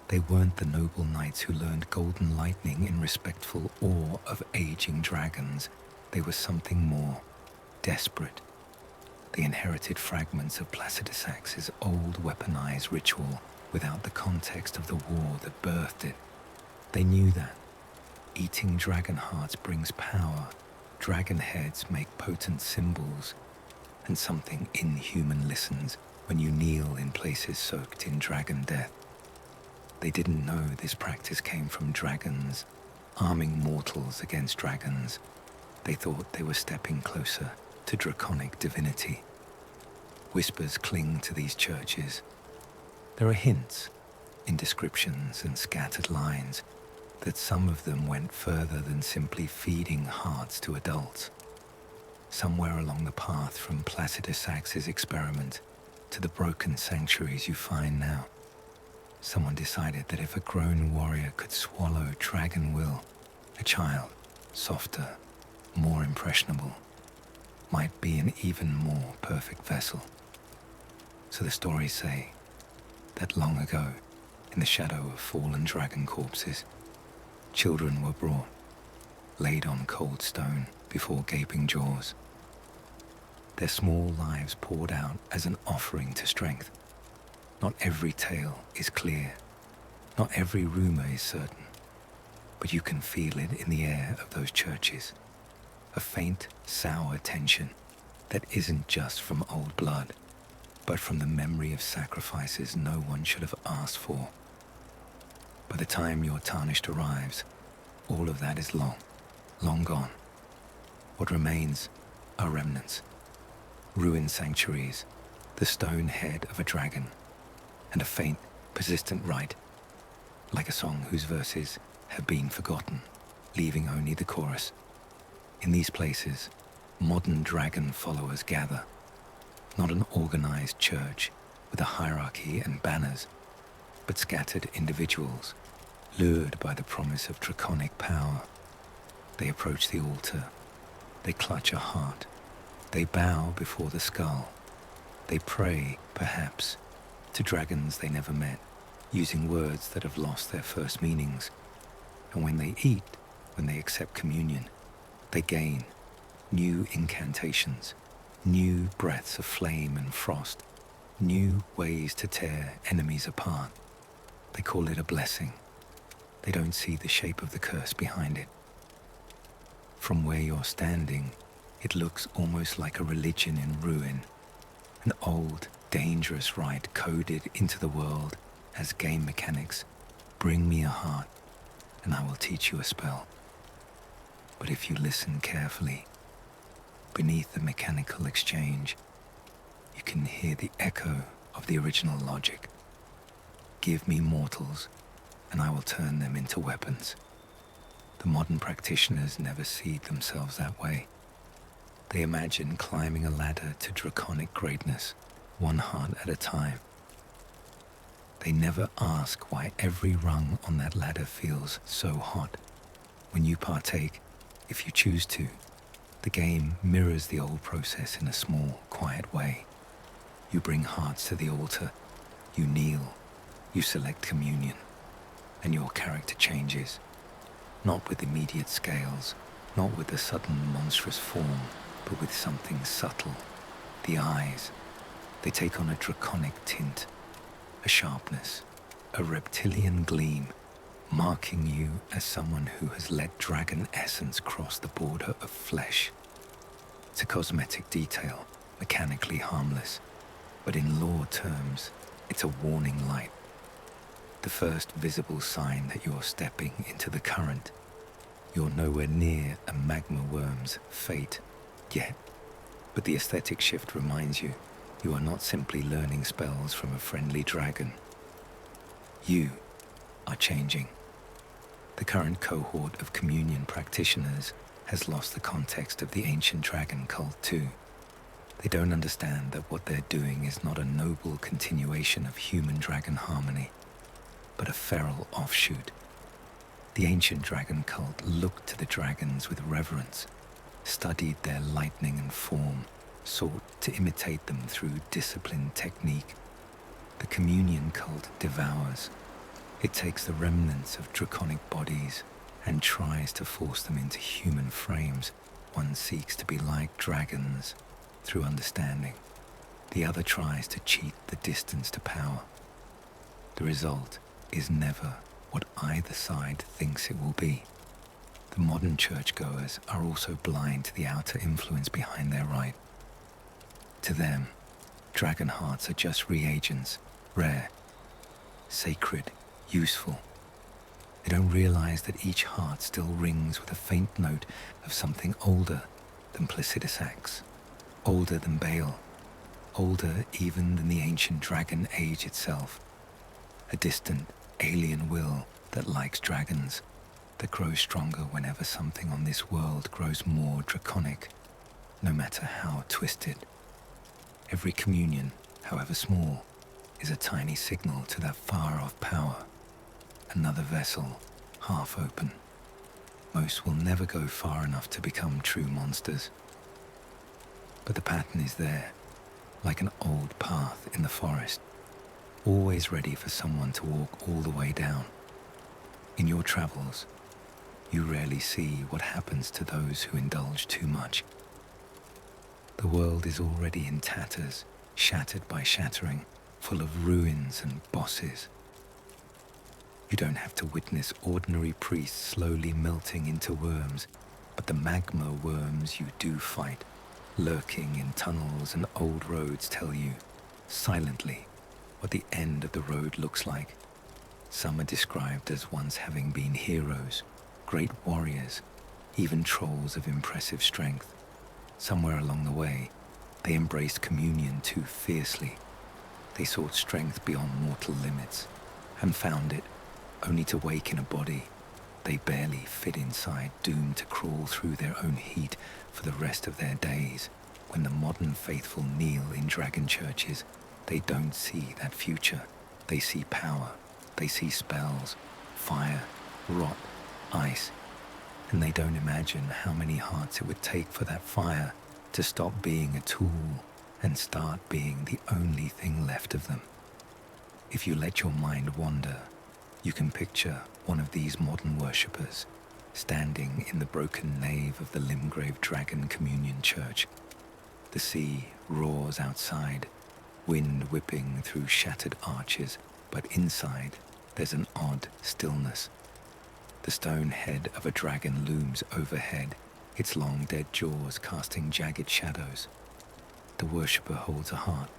Speaker 1: They weren't the noble knights who learned golden lightning in respectful awe of aging dragons. They were something more, desperate. They inherited fragments of Placidusax's old weaponized ritual without the context of the war that birthed it. They knew that eating dragon hearts brings power, dragon heads make potent symbols, and something inhuman listens when you kneel in places soaked in dragon death. They didn't know this practice came from dragons, arming mortals against dragons. They thought they were stepping closer to draconic divinity. Whispers cling to these churches. There are hints in descriptions and scattered lines that some of them went further than simply feeding hearts to adults. Somewhere along the path from Placidusax's experiment to the broken sanctuaries you find now, someone decided that if a grown warrior could swallow dragon will, a child, softer, more impressionable, might be an even more perfect vessel. So the stories say that long ago, in the shadow of fallen dragon corpses, children were brought, laid on cold stone before gaping jaws. Their small lives poured out as an offering to strength. Not every tale is clear, not every rumor is certain, but you can feel it in the air of those churches. A faint, sour tension that isn't just from old blood, but from the memory of sacrifices no one should have asked for. By the time your tarnished arrives, all of that is long gone. What remains are remnants, ruined sanctuaries, the stone head of a dragon, and a faint, persistent rite, like a song whose verses have been forgotten, leaving only the chorus. In these places, modern dragon followers gather, not an organized church with a hierarchy and banners, but scattered individuals, Lured by the promise of draconic power, they approach the altar. They clutch a heart. They bow before the skull. They pray, perhaps, to dragons they never met, using words that have lost their first meanings. And when they eat, when they accept communion, they gain new incantations, new breaths of flame and frost, new ways to tear enemies apart. They call it a blessing. They don't see the shape of the curse behind it. From where you're standing, it looks almost like a religion in ruin, an old, dangerous rite coded into the world as game mechanics. Bring me a heart, and I will teach you a spell. But if you listen carefully, beneath the mechanical exchange, you can hear the echo of the original logic. Give me mortals, and I will turn them into weapons. The modern practitioners never see themselves that way. They imagine climbing a ladder to draconic greatness, one heart at a time. They never ask why every rung on that ladder feels so hot. When you partake, if you choose to, the game mirrors the old process in a small, quiet way. You bring hearts to the altar, you kneel, you select communion, and your character changes. Not with immediate scales, not with a sudden monstrous form, but with something subtle. The eyes, they take on a draconic tint, a sharpness, a reptilian gleam, marking you as someone who has let dragon essence cross the border of flesh. It's a cosmetic detail, mechanically harmless, but in lore terms, it's a warning light. The first visible sign that you're stepping into the current. You're nowhere near a magma worm's fate yet, but the aesthetic shift reminds you are not simply learning spells from a friendly dragon. You are changing. The current cohort of communion practitioners has lost the context of the ancient dragon cult too. They don't understand that what they're doing is not a noble continuation of human-dragon harmony, but a feral offshoot. The ancient dragon cult looked to the dragons with reverence, studied their lightning and form, sought to imitate them through disciplined technique. The communion cult devours. It takes the remnants of draconic bodies and tries to force them into human frames. One seeks to be like dragons through understanding. The other tries to cheat the distance to power. The result is never what either side thinks it will be. The modern churchgoers are also blind to the outer influence behind their rite. To them, dragon hearts are just reagents, rare, sacred, useful. They don't realize that each heart still rings with a faint note of something older than Placidus Axe, older than Baal, older even than the ancient dragon age itself. A distant, alien will that likes dragons, that grows stronger whenever something on this world grows more draconic, no matter how twisted. Every communion, however small, is a tiny signal to that far-off power. Another vessel, half open. Most will never go far enough to become true monsters. But the pattern is there, like an old path in the forest, always ready for someone to walk all the way down. In your travels, you rarely see what happens to those who indulge too much. The world is already in tatters, shattered by shattering, full of ruins and bosses. You don't have to witness ordinary priests slowly melting into worms, but the magma worms you do fight, lurking in tunnels and old roads, tell you, silently, what the end of the road looks like. Some are described as once having been heroes, great warriors, even trolls of impressive strength. Somewhere along the way, they embraced communion too fiercely. They sought strength beyond mortal limits, and found it, only to wake in a body they barely fit inside, doomed to crawl through their own heat for the rest of their days. When the modern faithful kneel in dragon churches, they don't see that future. They see power, they see spells, fire, rot, ice, and they don't imagine how many hearts it would take for that fire to stop being a tool and start being the only thing left of them. If you let your mind wander, you can picture one of these modern worshippers standing in the broken nave of the Limgrave Dragon Communion Church. The sea roars outside, wind whipping through shattered arches, but inside there's an odd stillness. The stone head of a dragon looms overhead, its long dead jaws casting jagged shadows. The worshipper holds a heart.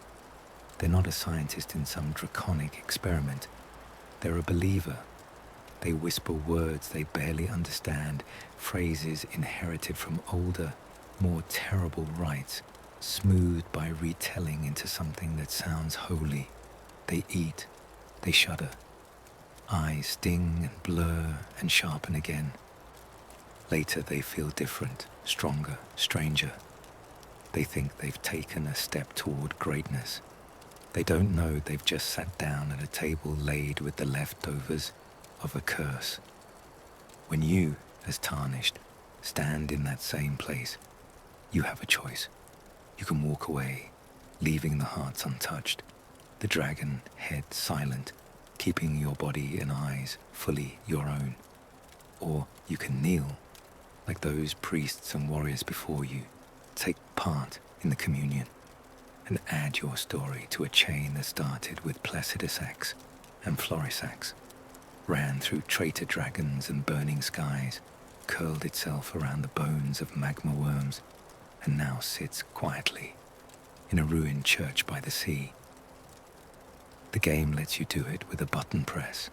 Speaker 1: They're not a scientist in some draconic experiment. They're a believer. They whisper words they barely understand, phrases inherited from older, more terrible rites, smoothed by retelling into something that sounds holy. They eat, they shudder. Eyes sting and blur and sharpen again. Later they feel different, stronger, stranger. They think they've taken a step toward greatness. They don't know they've just sat down at a table laid with the leftovers of a curse. When you, as tarnished, stand in that same place, you have a choice. You can walk away, leaving the hearts untouched, the dragon head silent, keeping your body and eyes fully your own. Or you can kneel, like those priests and warriors before you, take part in the communion, and add your story to a chain that started with Placidusax and Florisax, ran through traitor dragons and burning skies, curled itself around the bones of magma worms, and now sits quietly in a ruined church by the sea. The game lets you do it with a button press.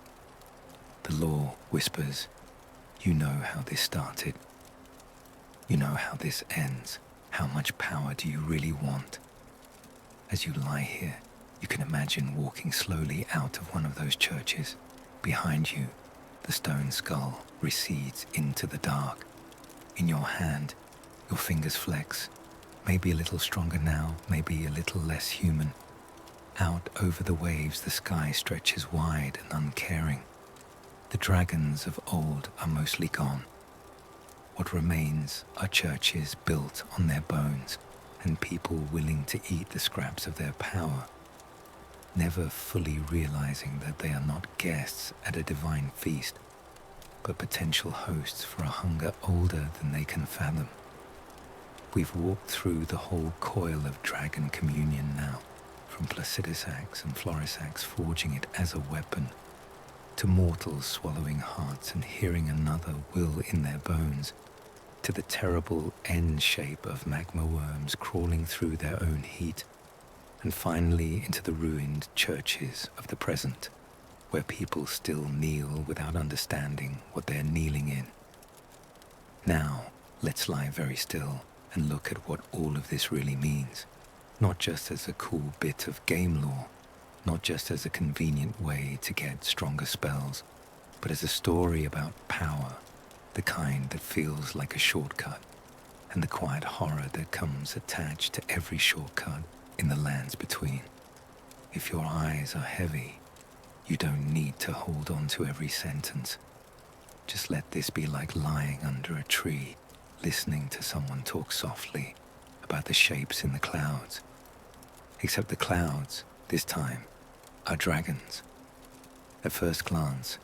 Speaker 1: The law whispers, you know how this started. You know how this ends. How much power do you really want? As you lie here, you can imagine walking slowly out of one of those churches. Behind you, the stone skull recedes into the dark. In your hand, your fingers flex, maybe a little stronger now, maybe a little less human. Out over the waves, the sky stretches wide and uncaring. The dragons of old are mostly gone. What remains are churches built on their bones and people willing to eat the scraps of their power, never fully realizing that they are not guests at a divine feast, but potential hosts for a hunger older than they can fathom. We've walked through the whole coil of dragon communion now, from Placidusax and Florisax forging it as a weapon, to mortals swallowing hearts and hearing another will in their bones, to the terrible end shape of magma worms crawling through their own heat, and finally into the ruined churches of the present, where people still kneel without understanding what they're kneeling in. Now, let's lie very still and look at what all of this really means, not just as a cool bit of game lore, not just as a convenient way to get stronger spells, but as a story about power, the kind that feels like a shortcut, and the quiet horror that comes attached to every shortcut in the lands between. If your eyes are heavy, you don't need to hold on to every sentence. Just let this be like lying under a tree, listening to someone talk softly about the shapes in the clouds. Except the clouds, this time, are dragons. At first glance,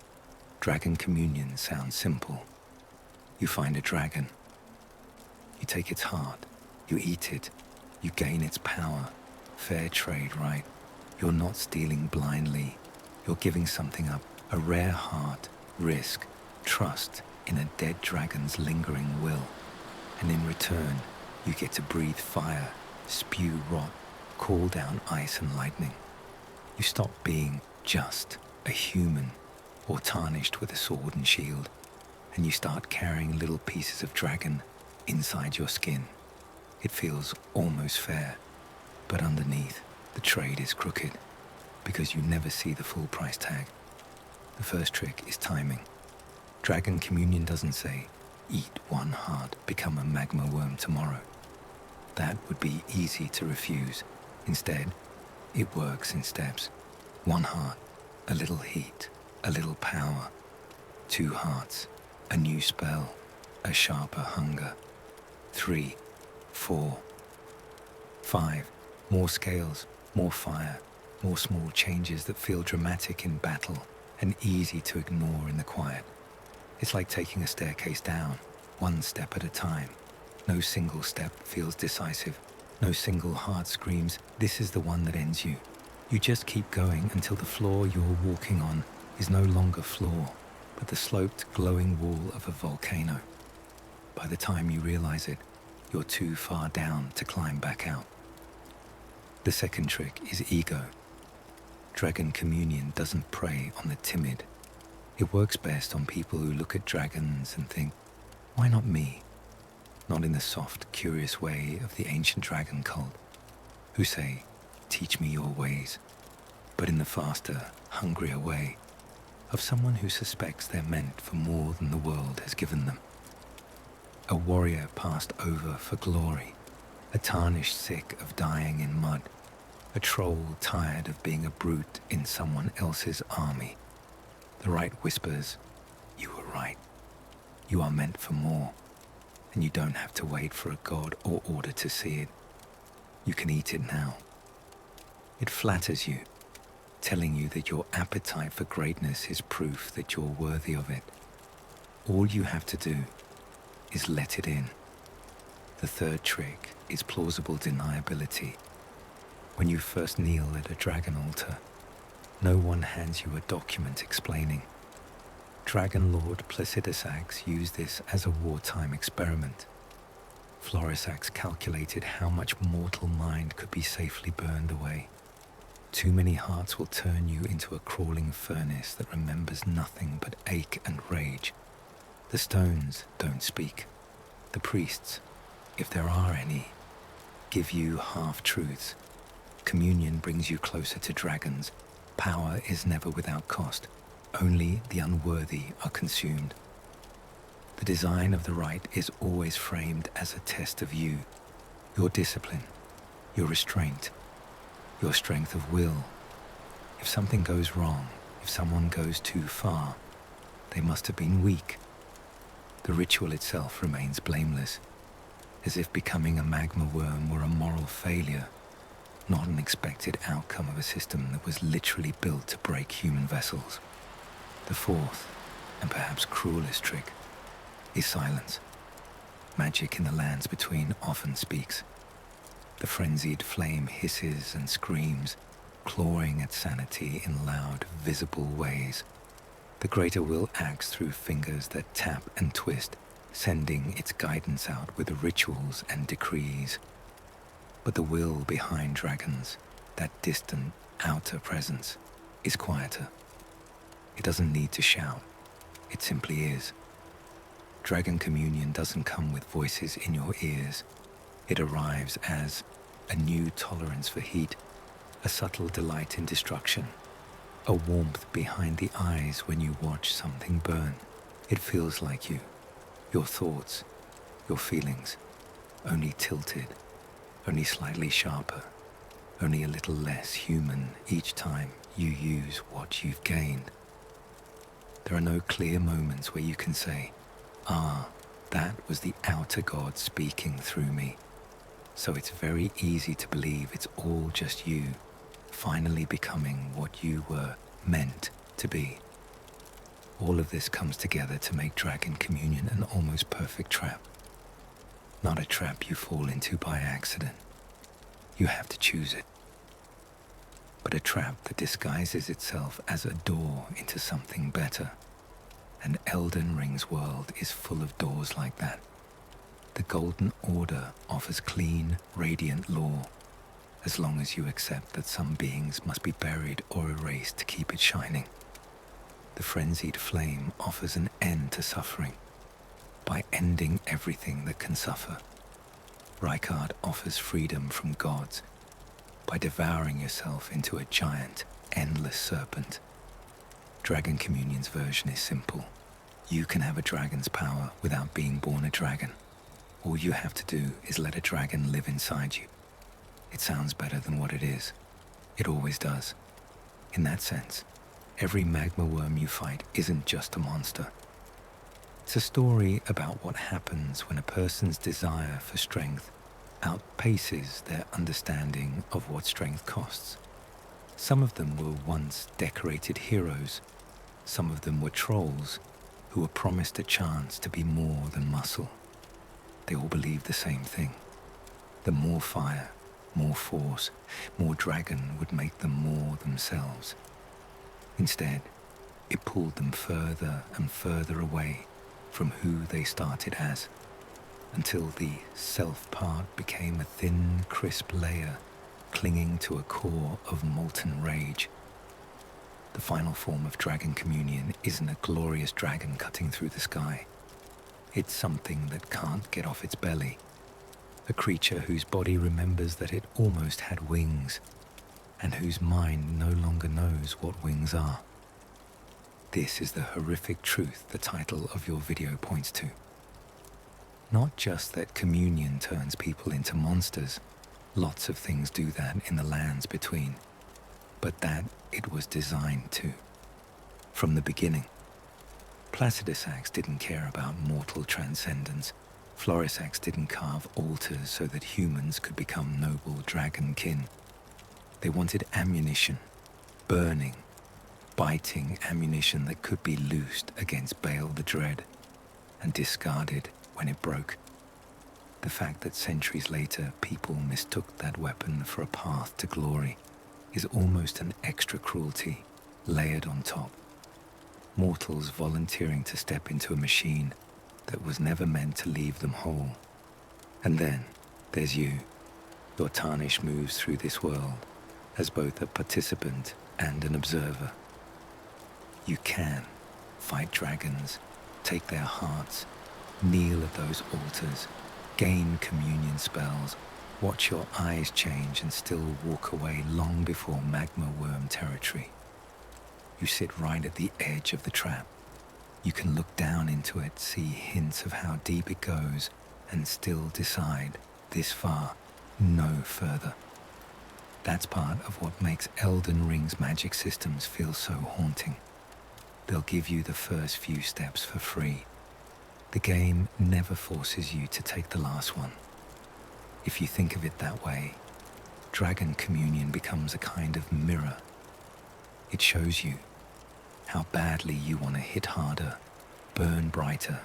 Speaker 1: dragon communion sounds simple. You find a dragon. You take its heart. You eat it. You gain its power. Fair trade, right? You're not stealing blindly. You're giving something up. A rare heart, risk, trust in a dead dragon's lingering will. And in return, you get to breathe fire, spew rot, call down ice and lightning. You stop being just a human or tarnished with a sword and shield, and you start carrying little pieces of dragon inside your skin. It feels almost fair, but underneath, the trade is crooked, because you never see the full price tag. The first trick is timing. Dragon communion doesn't say, eat one heart, become a magma worm tomorrow. That would be easy to refuse. Instead, it works in steps. One heart, a little heat, a little power. 2 hearts, a new spell, a sharper hunger. 3, 4, 5, more scales, more fire, more small changes that feel dramatic in battle and easy to ignore in the quiet. It's like taking a staircase down, one step at a time. No single step feels decisive. No single heart screams, "This is the one that ends you." You just keep going until the floor you're walking on is no longer floor, but the sloped, glowing wall of a volcano. By the time you realize it, you're too far down to climb back out. The second trick is ego. Dragon communion doesn't prey on the timid. It works best on people who look at dragons and think, "Why not me?" Not in the soft, curious way of the ancient dragon cult, who say, "Teach me your ways," but in the faster, hungrier way of someone who suspects they're meant for more than the world has given them. A warrior passed over for glory, a tarnished sick of dying in mud, a troll tired of being a brute in someone else's army. The right whispers, "You were right. You are meant for more. And you don't have to wait for a god or order to see it. You can eat it now." It flatters you, telling you that your appetite for greatness is proof that you're worthy of it. All you have to do is let it in. The third trick is plausible deniability. When you first kneel at a dragon altar, no one hands you a document explaining. Dragon Lord Placidusax used this as a wartime experiment. Florisax calculated how much mortal mind could be safely burned away. Too many hearts will turn you into a crawling furnace that remembers nothing but ache and rage. The stones don't speak. The priests, if there are any, give you half-truths. Communion brings you closer to dragons. Power is never without cost. Only the unworthy are consumed. The design of the rite is always framed as a test of you, your discipline, your restraint, your strength of will. If something goes wrong, if someone goes too far, they must have been weak. The ritual itself remains blameless, as if becoming a magma worm were a moral failure, not an expected outcome of a system that was literally built to break human vessels. The fourth, and perhaps cruelest trick, is silence. Magic in the lands between often speaks. The frenzied flame hisses and screams, clawing at sanity in loud, visible ways. The greater will acts through fingers that tap and twist, sending its guidance out with rituals and decrees. But the will behind dragons, that distant, outer presence, is quieter. It doesn't need to shout. It simply is. Dragon communion doesn't come with voices in your ears. It arrives as a new tolerance for heat, a subtle delight in destruction, a warmth behind the eyes when you watch something burn. It feels like you, your thoughts, your feelings, only tilted, only slightly sharper, only a little less human each time you use what you've gained. There are no clear moments where you can say, "Ah, that was the outer God speaking through me." So it's very easy to believe it's all just you, finally becoming what you were meant to be. All of this comes together to make Dragon Communion an almost perfect trap. Not a trap you fall into by accident. You have to choose it. But a trap that disguises itself as a door into something better. And Elden Ring's world is full of doors like that. The Golden Order offers clean, radiant law, as long as you accept that some beings must be buried or erased to keep it shining. The frenzied flame offers an end to suffering by ending everything that can suffer. Rykard offers freedom from gods by devouring yourself into a giant, endless serpent. Dragon Communion's version is simple. You can have a dragon's power without being born a dragon. All you have to do is let a dragon live inside you. It sounds better than what it is. It always does. In that sense, every magma worm you fight isn't just a monster. It's a story about what happens when a person's desire for strength outpaces their understanding of what strength costs. Some of them were once decorated heroes. Some of them were trolls who were promised a chance to be more than muscle. They all believed the same thing. The more fire, more force, more dragon would make them more themselves. Instead, it pulled them further and further away from who they started as, until the self part became a thin, crisp layer clinging to a core of molten rage. The final form of dragon communion isn't a glorious dragon cutting through the sky. It's something that can't get off its belly, a creature whose body remembers that it almost had wings, and whose mind no longer knows what wings are. This is the horrific truth the title of your video points to. Not just that communion turns people into monsters, lots of things do that in the lands between, but that it was designed to. From the beginning, Placidusax didn't care about mortal transcendence. Florisax didn't carve altars so that humans could become noble dragon kin. They wanted ammunition, burning, biting ammunition that could be loosed against Baal the Dread and discarded when it broke. The fact that centuries later people mistook that weapon for a path to glory is almost an extra cruelty layered on top. Mortals volunteering to step into a machine that was never meant to leave them whole. And then there's you. Your tarnish moves through this world as both a participant and an observer. You can fight dragons, take their hearts, kneel at those altars, gain communion spells, watch your eyes change and still walk away long before magma worm territory. You sit right at the edge of the trap. You can look down into it, see hints of how deep it goes, and still decide, this far, no further. That's part of what makes Elden Ring's magic systems feel so haunting. They'll give you the first few steps for free. The game never forces you to take the last one. If you think of it that way, Dragon Communion becomes a kind of mirror. It shows you how badly you want to hit harder, burn brighter,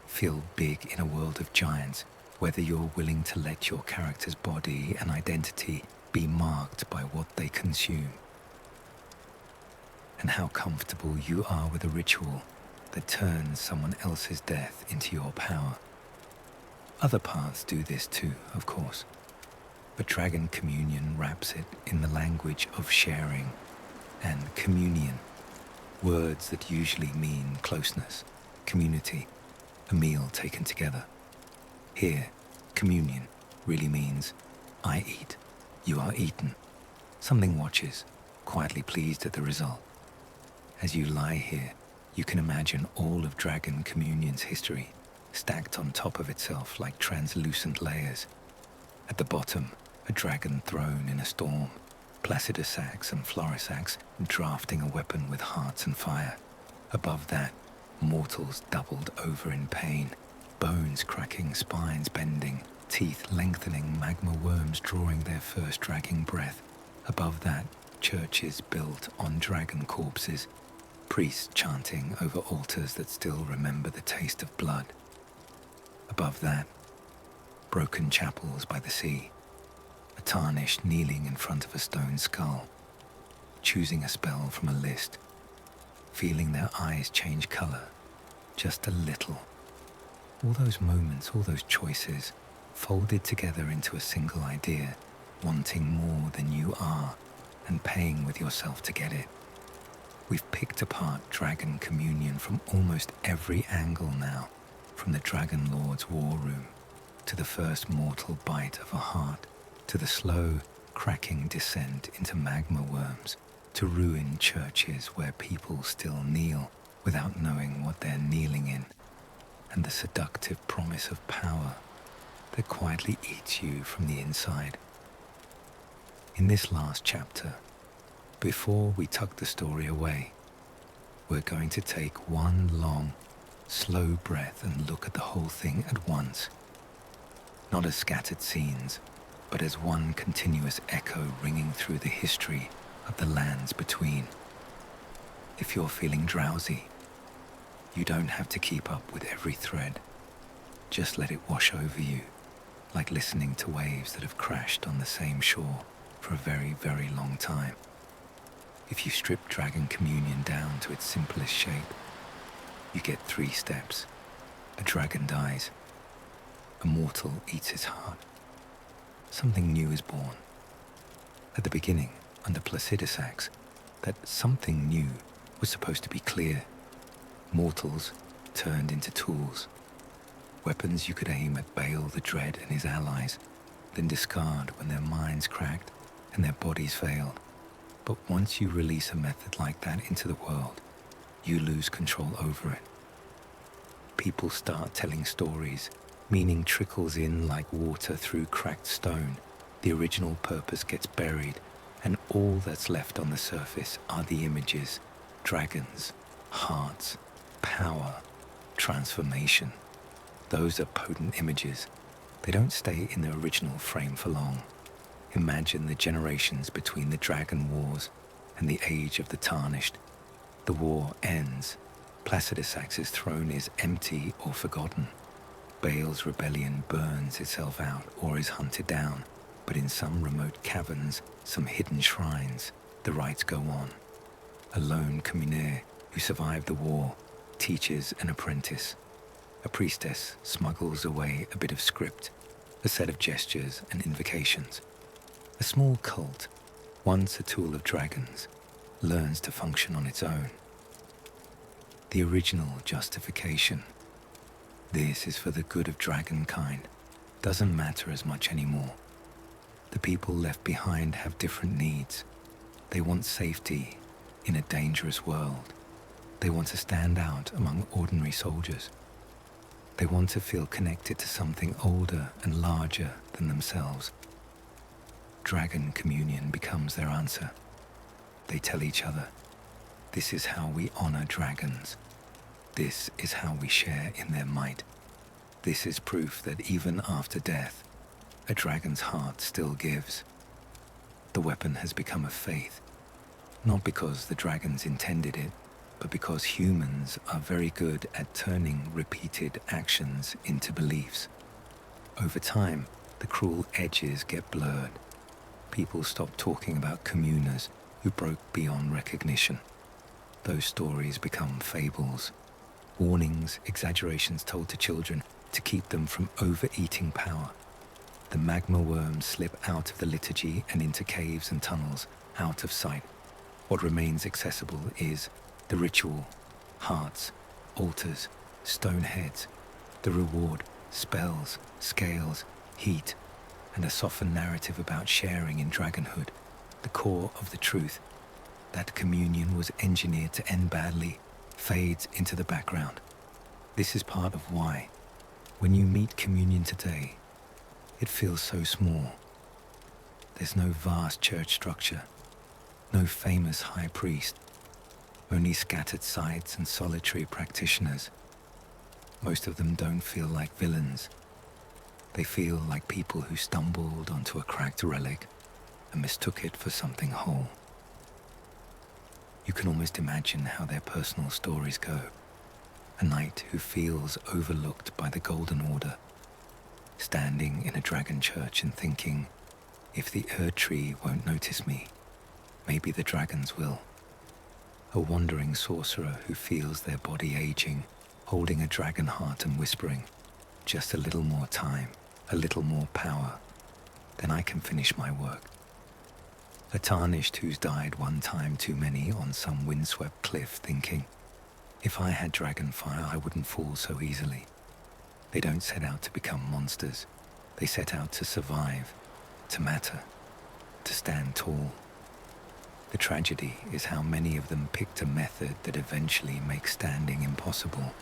Speaker 1: feel big in a world of giants, whether you're willing to let your character's body and identity be marked by what they consume, and how comfortable you are with a ritual that turns someone else's death into your power. Other paths do this too, of course, but Dragon Communion wraps it in the language of sharing and communion, words that usually mean closeness, community, a meal taken together. Here, communion really means I eat, you are eaten. Something watches, quietly pleased at the result. As you lie here, you can imagine all of Dragon Communion's history stacked on top of itself like translucent layers. At the bottom, a dragon throne in a storm, Placidusax and Florisax drafting a weapon with hearts and fire. Above that, mortals doubled over in pain, bones cracking, spines bending, teeth lengthening, magma worms drawing their first dragging breath. Above that, churches built on dragon corpses, priests chanting over altars that still remember the taste of blood. Above that, broken chapels by the sea, a tarnish kneeling in front of a stone skull, choosing a spell from a list, feeling their eyes change color, just a little. All those moments, all those choices, folded together into a single idea, wanting more than you are and paying with yourself to get it. We've picked apart Dragon Communion from almost every angle now, from the Dragon Lord's war room, to the first mortal bite of a heart, to the slow, cracking descent into magma worms, to ruined churches where people still kneel without knowing what they're kneeling in, and the seductive promise of power that quietly eats you from the inside. In this last chapter, before we tuck the story away, we're going to take one long, slow breath and look at the whole thing at once. Not as scattered scenes, but as one continuous echo ringing through the history of the lands between. If you're feeling drowsy, you don't have to keep up with every thread. Just let it wash over you, like listening to waves that have crashed on the same shore for a very, very long time. If you strip Dragon Communion down to its simplest shape, you get 3 steps. A dragon dies. A mortal eats his heart. Something new is born. At the beginning, under Placidusax, that something new was supposed to be clear. Mortals turned into tools. Weapons you could aim at Bale the Dread and his allies, then discard when their minds cracked and their bodies failed. But once you release a method like that into the world, you lose control over it. People start telling stories, meaning trickles in like water through cracked stone. The original purpose gets buried, and all that's left on the surface are the images: dragons, hearts, power, transformation. Those are potent images. They don't stay in their original frame for long. Imagine the generations between the dragon wars and the age of the tarnished. The war ends. Placidusax's throne is empty or forgotten. Bale's rebellion burns itself out or is hunted down, but in some remote caverns, some hidden shrines, the rites go on. A lone communaire who survived the war teaches an apprentice. A priestess smuggles away a bit of script, a set of gestures and invocations. A small cult, once a tool of dragons, learns to function on its own. The original justification, this is for the good of dragonkind, doesn't matter as much anymore. The people left behind have different needs. They want safety in a dangerous world. They want to stand out among ordinary soldiers. They want to feel connected to something older and larger than themselves. Dragon Communion becomes their answer. They tell each other, this is how we honor dragons. This is how we share in their might. This is proof that even after death, a dragon's heart still gives. The weapon has become a faith, not because the dragons intended it, but because humans are very good at turning repeated actions into beliefs. Over time, the cruel edges get blurred. People stop talking about communers who broke beyond recognition. Those stories become fables, warnings, exaggerations told to children to keep them from overeating power. The magma worms slip out of the liturgy and into caves and tunnels, out of sight. What remains accessible is the ritual, hearts, altars, stone heads, the reward, spells, scales, heat, and a softened narrative about sharing in dragonhood, the core of the truth. That communion was engineered to end badly, fades into the background. This is part of why, when you meet communion today, it feels so small. There's no vast church structure, no famous high priest, only scattered sites and solitary practitioners. Most of them don't feel like villains. They feel like people who stumbled onto a cracked relic and mistook it for something whole. You can almost imagine how their personal stories go. A knight who feels overlooked by the Golden Order, standing in a dragon church and thinking, if the Erd-tree won't notice me, maybe the dragons will. A wandering sorcerer who feels their body aging, holding a dragon heart and whispering, just a little more time, a little more power, then I can finish my work. A tarnished who's died one time too many on some windswept cliff thinking, if I had dragon fire, I wouldn't fall so easily. They don't set out to become monsters. They set out to survive, to matter, to stand tall. The tragedy is how many of them picked a method that eventually makes standing impossible.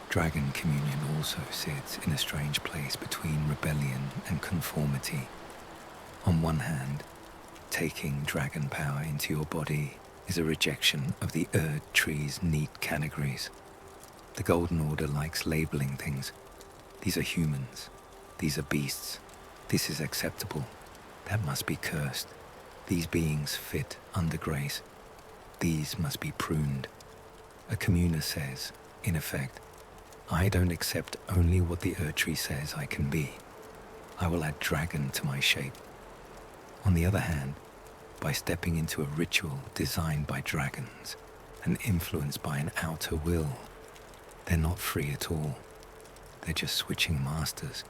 Speaker 1: Dragon Communion also sits in a strange place between rebellion and conformity. On one hand, taking dragon power into your body is a rejection of the Erd tree's neat categories. The Golden Order likes labeling things. These are humans. These are beasts. This is acceptable. That must be cursed. These beings fit under grace. These must be pruned. A communer says, in effect, I don't accept only what the Erd tree says I can be. I will add dragon to my shape. On the other hand, by stepping into a ritual designed by dragons and influenced by an outer will, they're not free at all. They're just switching masters.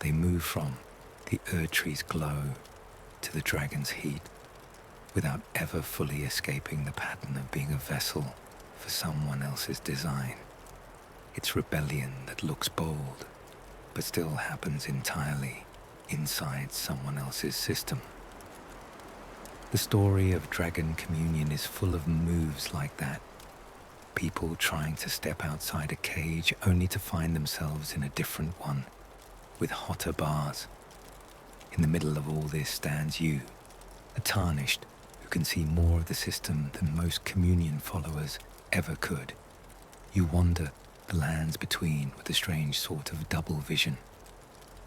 Speaker 1: They move from the Erd tree's glow to the dragon's heat without ever fully escaping the pattern of being a vessel for someone else's design. It's rebellion that looks bold, but still happens entirely inside someone else's system. The story of Dragon Communion is full of moves like that. People trying to step outside a cage only to find themselves in a different one, with hotter bars. In the middle of all this stands you, a tarnished who can see more of the system than most communion followers ever could. You wander the lands between with a strange sort of double vision.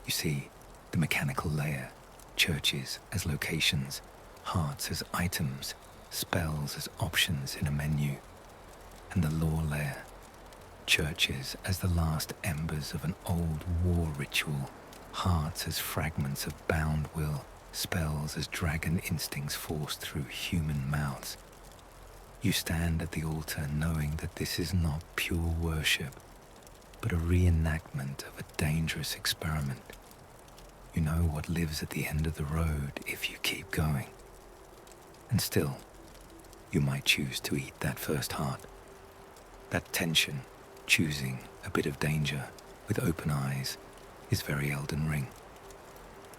Speaker 1: You see the mechanical layer, churches as locations, hearts as items, spells as options in a menu, and the lore layer, churches as the last embers of an old war ritual, hearts as fragments of bound will, spells as dragon instincts forced through human mouths. You stand at the altar knowing that this is not pure worship, but a reenactment of a dangerous experiment. You know what lives at the end of the road if you keep going. And still, you might choose to eat that first heart. That tension, choosing a bit of danger with open eyes, is very Elden Ring.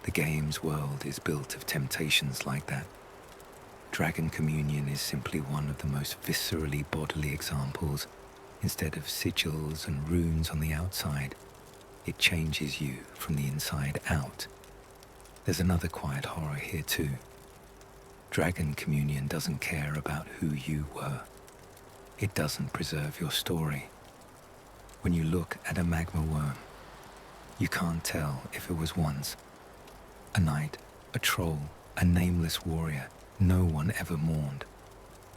Speaker 1: The game's world is built of temptations like that. Dragon Communion is simply one of the most viscerally bodily examples. Instead of sigils and runes on the outside, it changes you from the inside out. There's another quiet horror here too. Dragon Communion doesn't care about who you were. It doesn't preserve your story. When you look at a magma worm, you can't tell if it was once a knight, a troll, a nameless warrior no one ever mourned.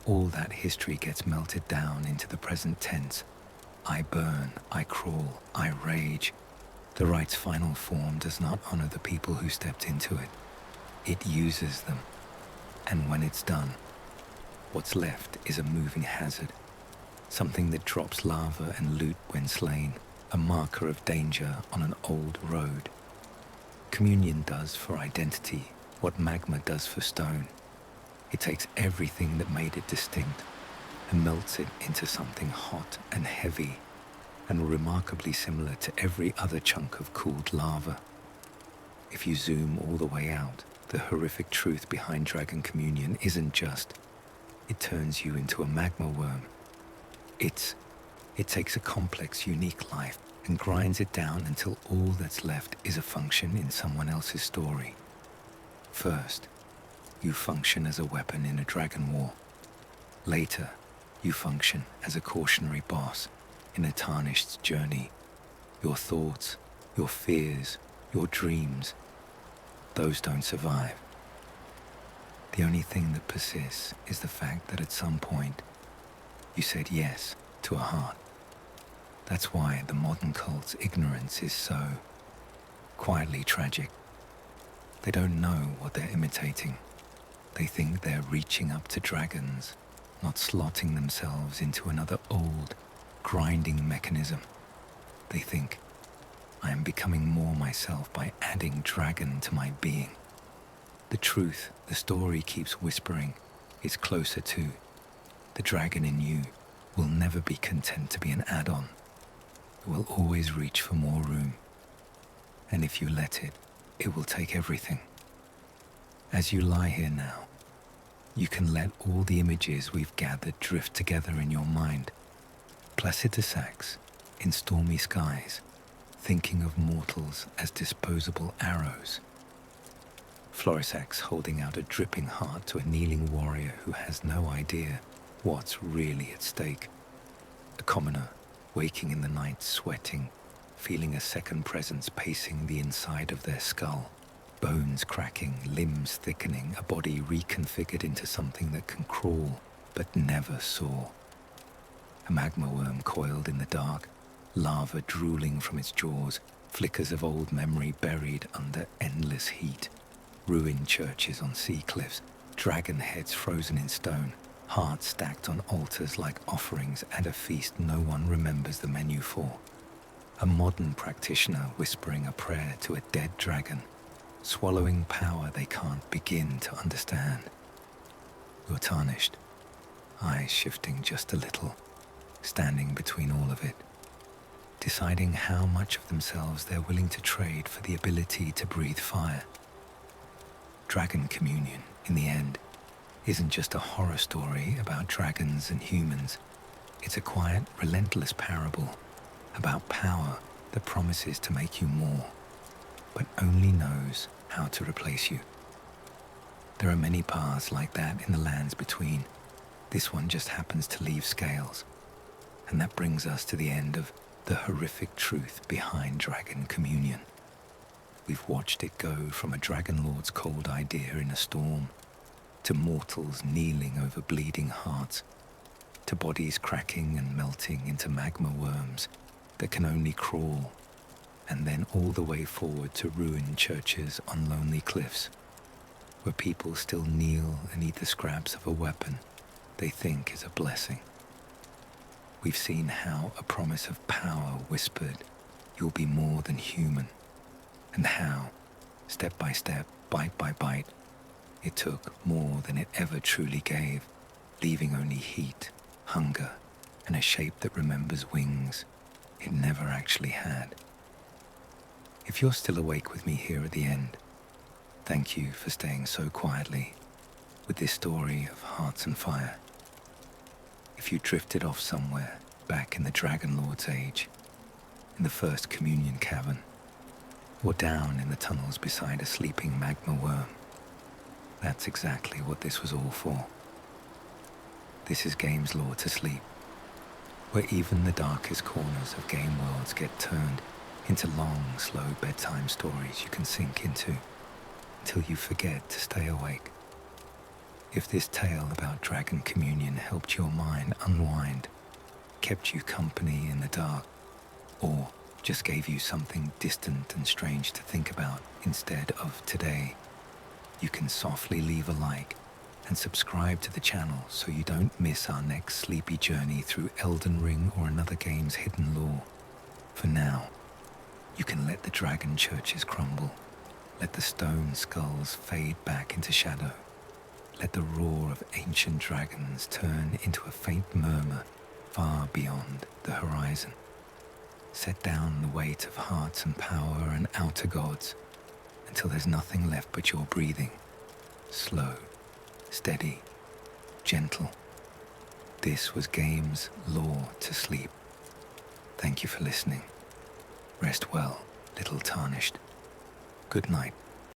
Speaker 1: All that history gets melted down into the present tense. I burn, I crawl, I rage. The rite's final form does not honor the people who stepped into it. It uses them. And when it's done, what's left is a moving hazard. Something that drops lava and loot when slain, a marker of danger on an old road. Communion does for identity what magma does for stone. It takes everything that made it distinct and melts it into something hot and heavy and remarkably similar to every other chunk of cooled lava. If you zoom all the way out, the horrific truth behind Dragon Communion isn't just it turns you into a magma worm. It takes a complex, unique life and grinds it down until all that's left is a function in someone else's story. First, you function as a weapon in a dragon war. Later, you function as a cautionary boss in a tarnished's journey. Your thoughts, your fears, your dreams, those don't survive. The only thing that persists is the fact that at some point, you said yes to a heart. That's why the modern cult's ignorance is so quietly tragic. They don't know what they're imitating. They think they're reaching up to dragons, not slotting themselves into another old, grinding mechanism. They think, I am becoming more myself by adding dragon to my being. The truth the story keeps whispering is closer to. The dragon in you will never be content to be an add-on. It will always reach for more room. And if you let it, it will take everything. As you lie here now, you can let all the images we've gathered drift together in your mind. Placidusax in stormy skies, thinking of mortals as disposable arrows. Florisax holding out a dripping heart to a kneeling warrior who has no idea what's really at stake. A commoner, waking in the night, sweating, feeling a second presence pacing the inside of their skull. Bones cracking, limbs thickening, a body reconfigured into something that can crawl but never soar. A magma worm coiled in the dark, lava drooling from its jaws, flickers of old memory buried under endless heat. Ruined churches on sea cliffs, dragon heads frozen in stone, hearts stacked on altars like offerings at a feast no one remembers the menu for. A modern practitioner whispering a prayer to a dead dragon, swallowing power they can't begin to understand. You're tarnished, eyes shifting just a little, standing between all of it, deciding how much of themselves they're willing to trade for the ability to breathe fire. Dragon Communion, in the end, isn't just a horror story about dragons and humans. It's a quiet, relentless parable about power that promises to make you more, but only knows how to replace you. There are many paths like that in the lands between. This one just happens to leave scales. And that brings us to the end of the horrific truth behind Dragon Communion. We've watched it go from a Dragon Lord's cold idea in a storm, to mortals kneeling over bleeding hearts, to bodies cracking and melting into magma worms that can only crawl, and then all the way forward to ruined churches on lonely cliffs, where people still kneel and eat the scraps of a weapon they think is a blessing. We've seen how a promise of power whispered, "You'll be more than human," and how, step by step, bite by bite, it took more than it ever truly gave, leaving only heat, hunger, and a shape that remembers wings it never actually had. If you're still awake with me here at the end, thank you for staying so quietly with this story of hearts and fire. If you drifted off somewhere back in the Dragon Lord's age, in the first Communion cavern, or down in the tunnels beside a sleeping magma worm, that's exactly what this was all for. This is game's lore to sleep, where even the darkest corners of game worlds get turned into long, slow bedtime stories you can sink into until you forget to stay awake. If this tale about Dragon Communion helped your mind unwind, kept you company in the dark, or just gave you something distant and strange to think about instead of today, you can softly leave a like and subscribe to the channel so you don't miss our next sleepy journey through Elden Ring or another game's hidden lore. For now, you can let the dragon churches crumble, let the stone skulls fade back into shadow, let the roar of ancient dragons turn into a faint murmur far beyond the horizon. Set down the weight of hearts and power and outer gods until there's nothing left but your breathing. Slow, steady, gentle. This was game's lore to sleep. Thank you for listening. Rest well, little tarnished. Good night.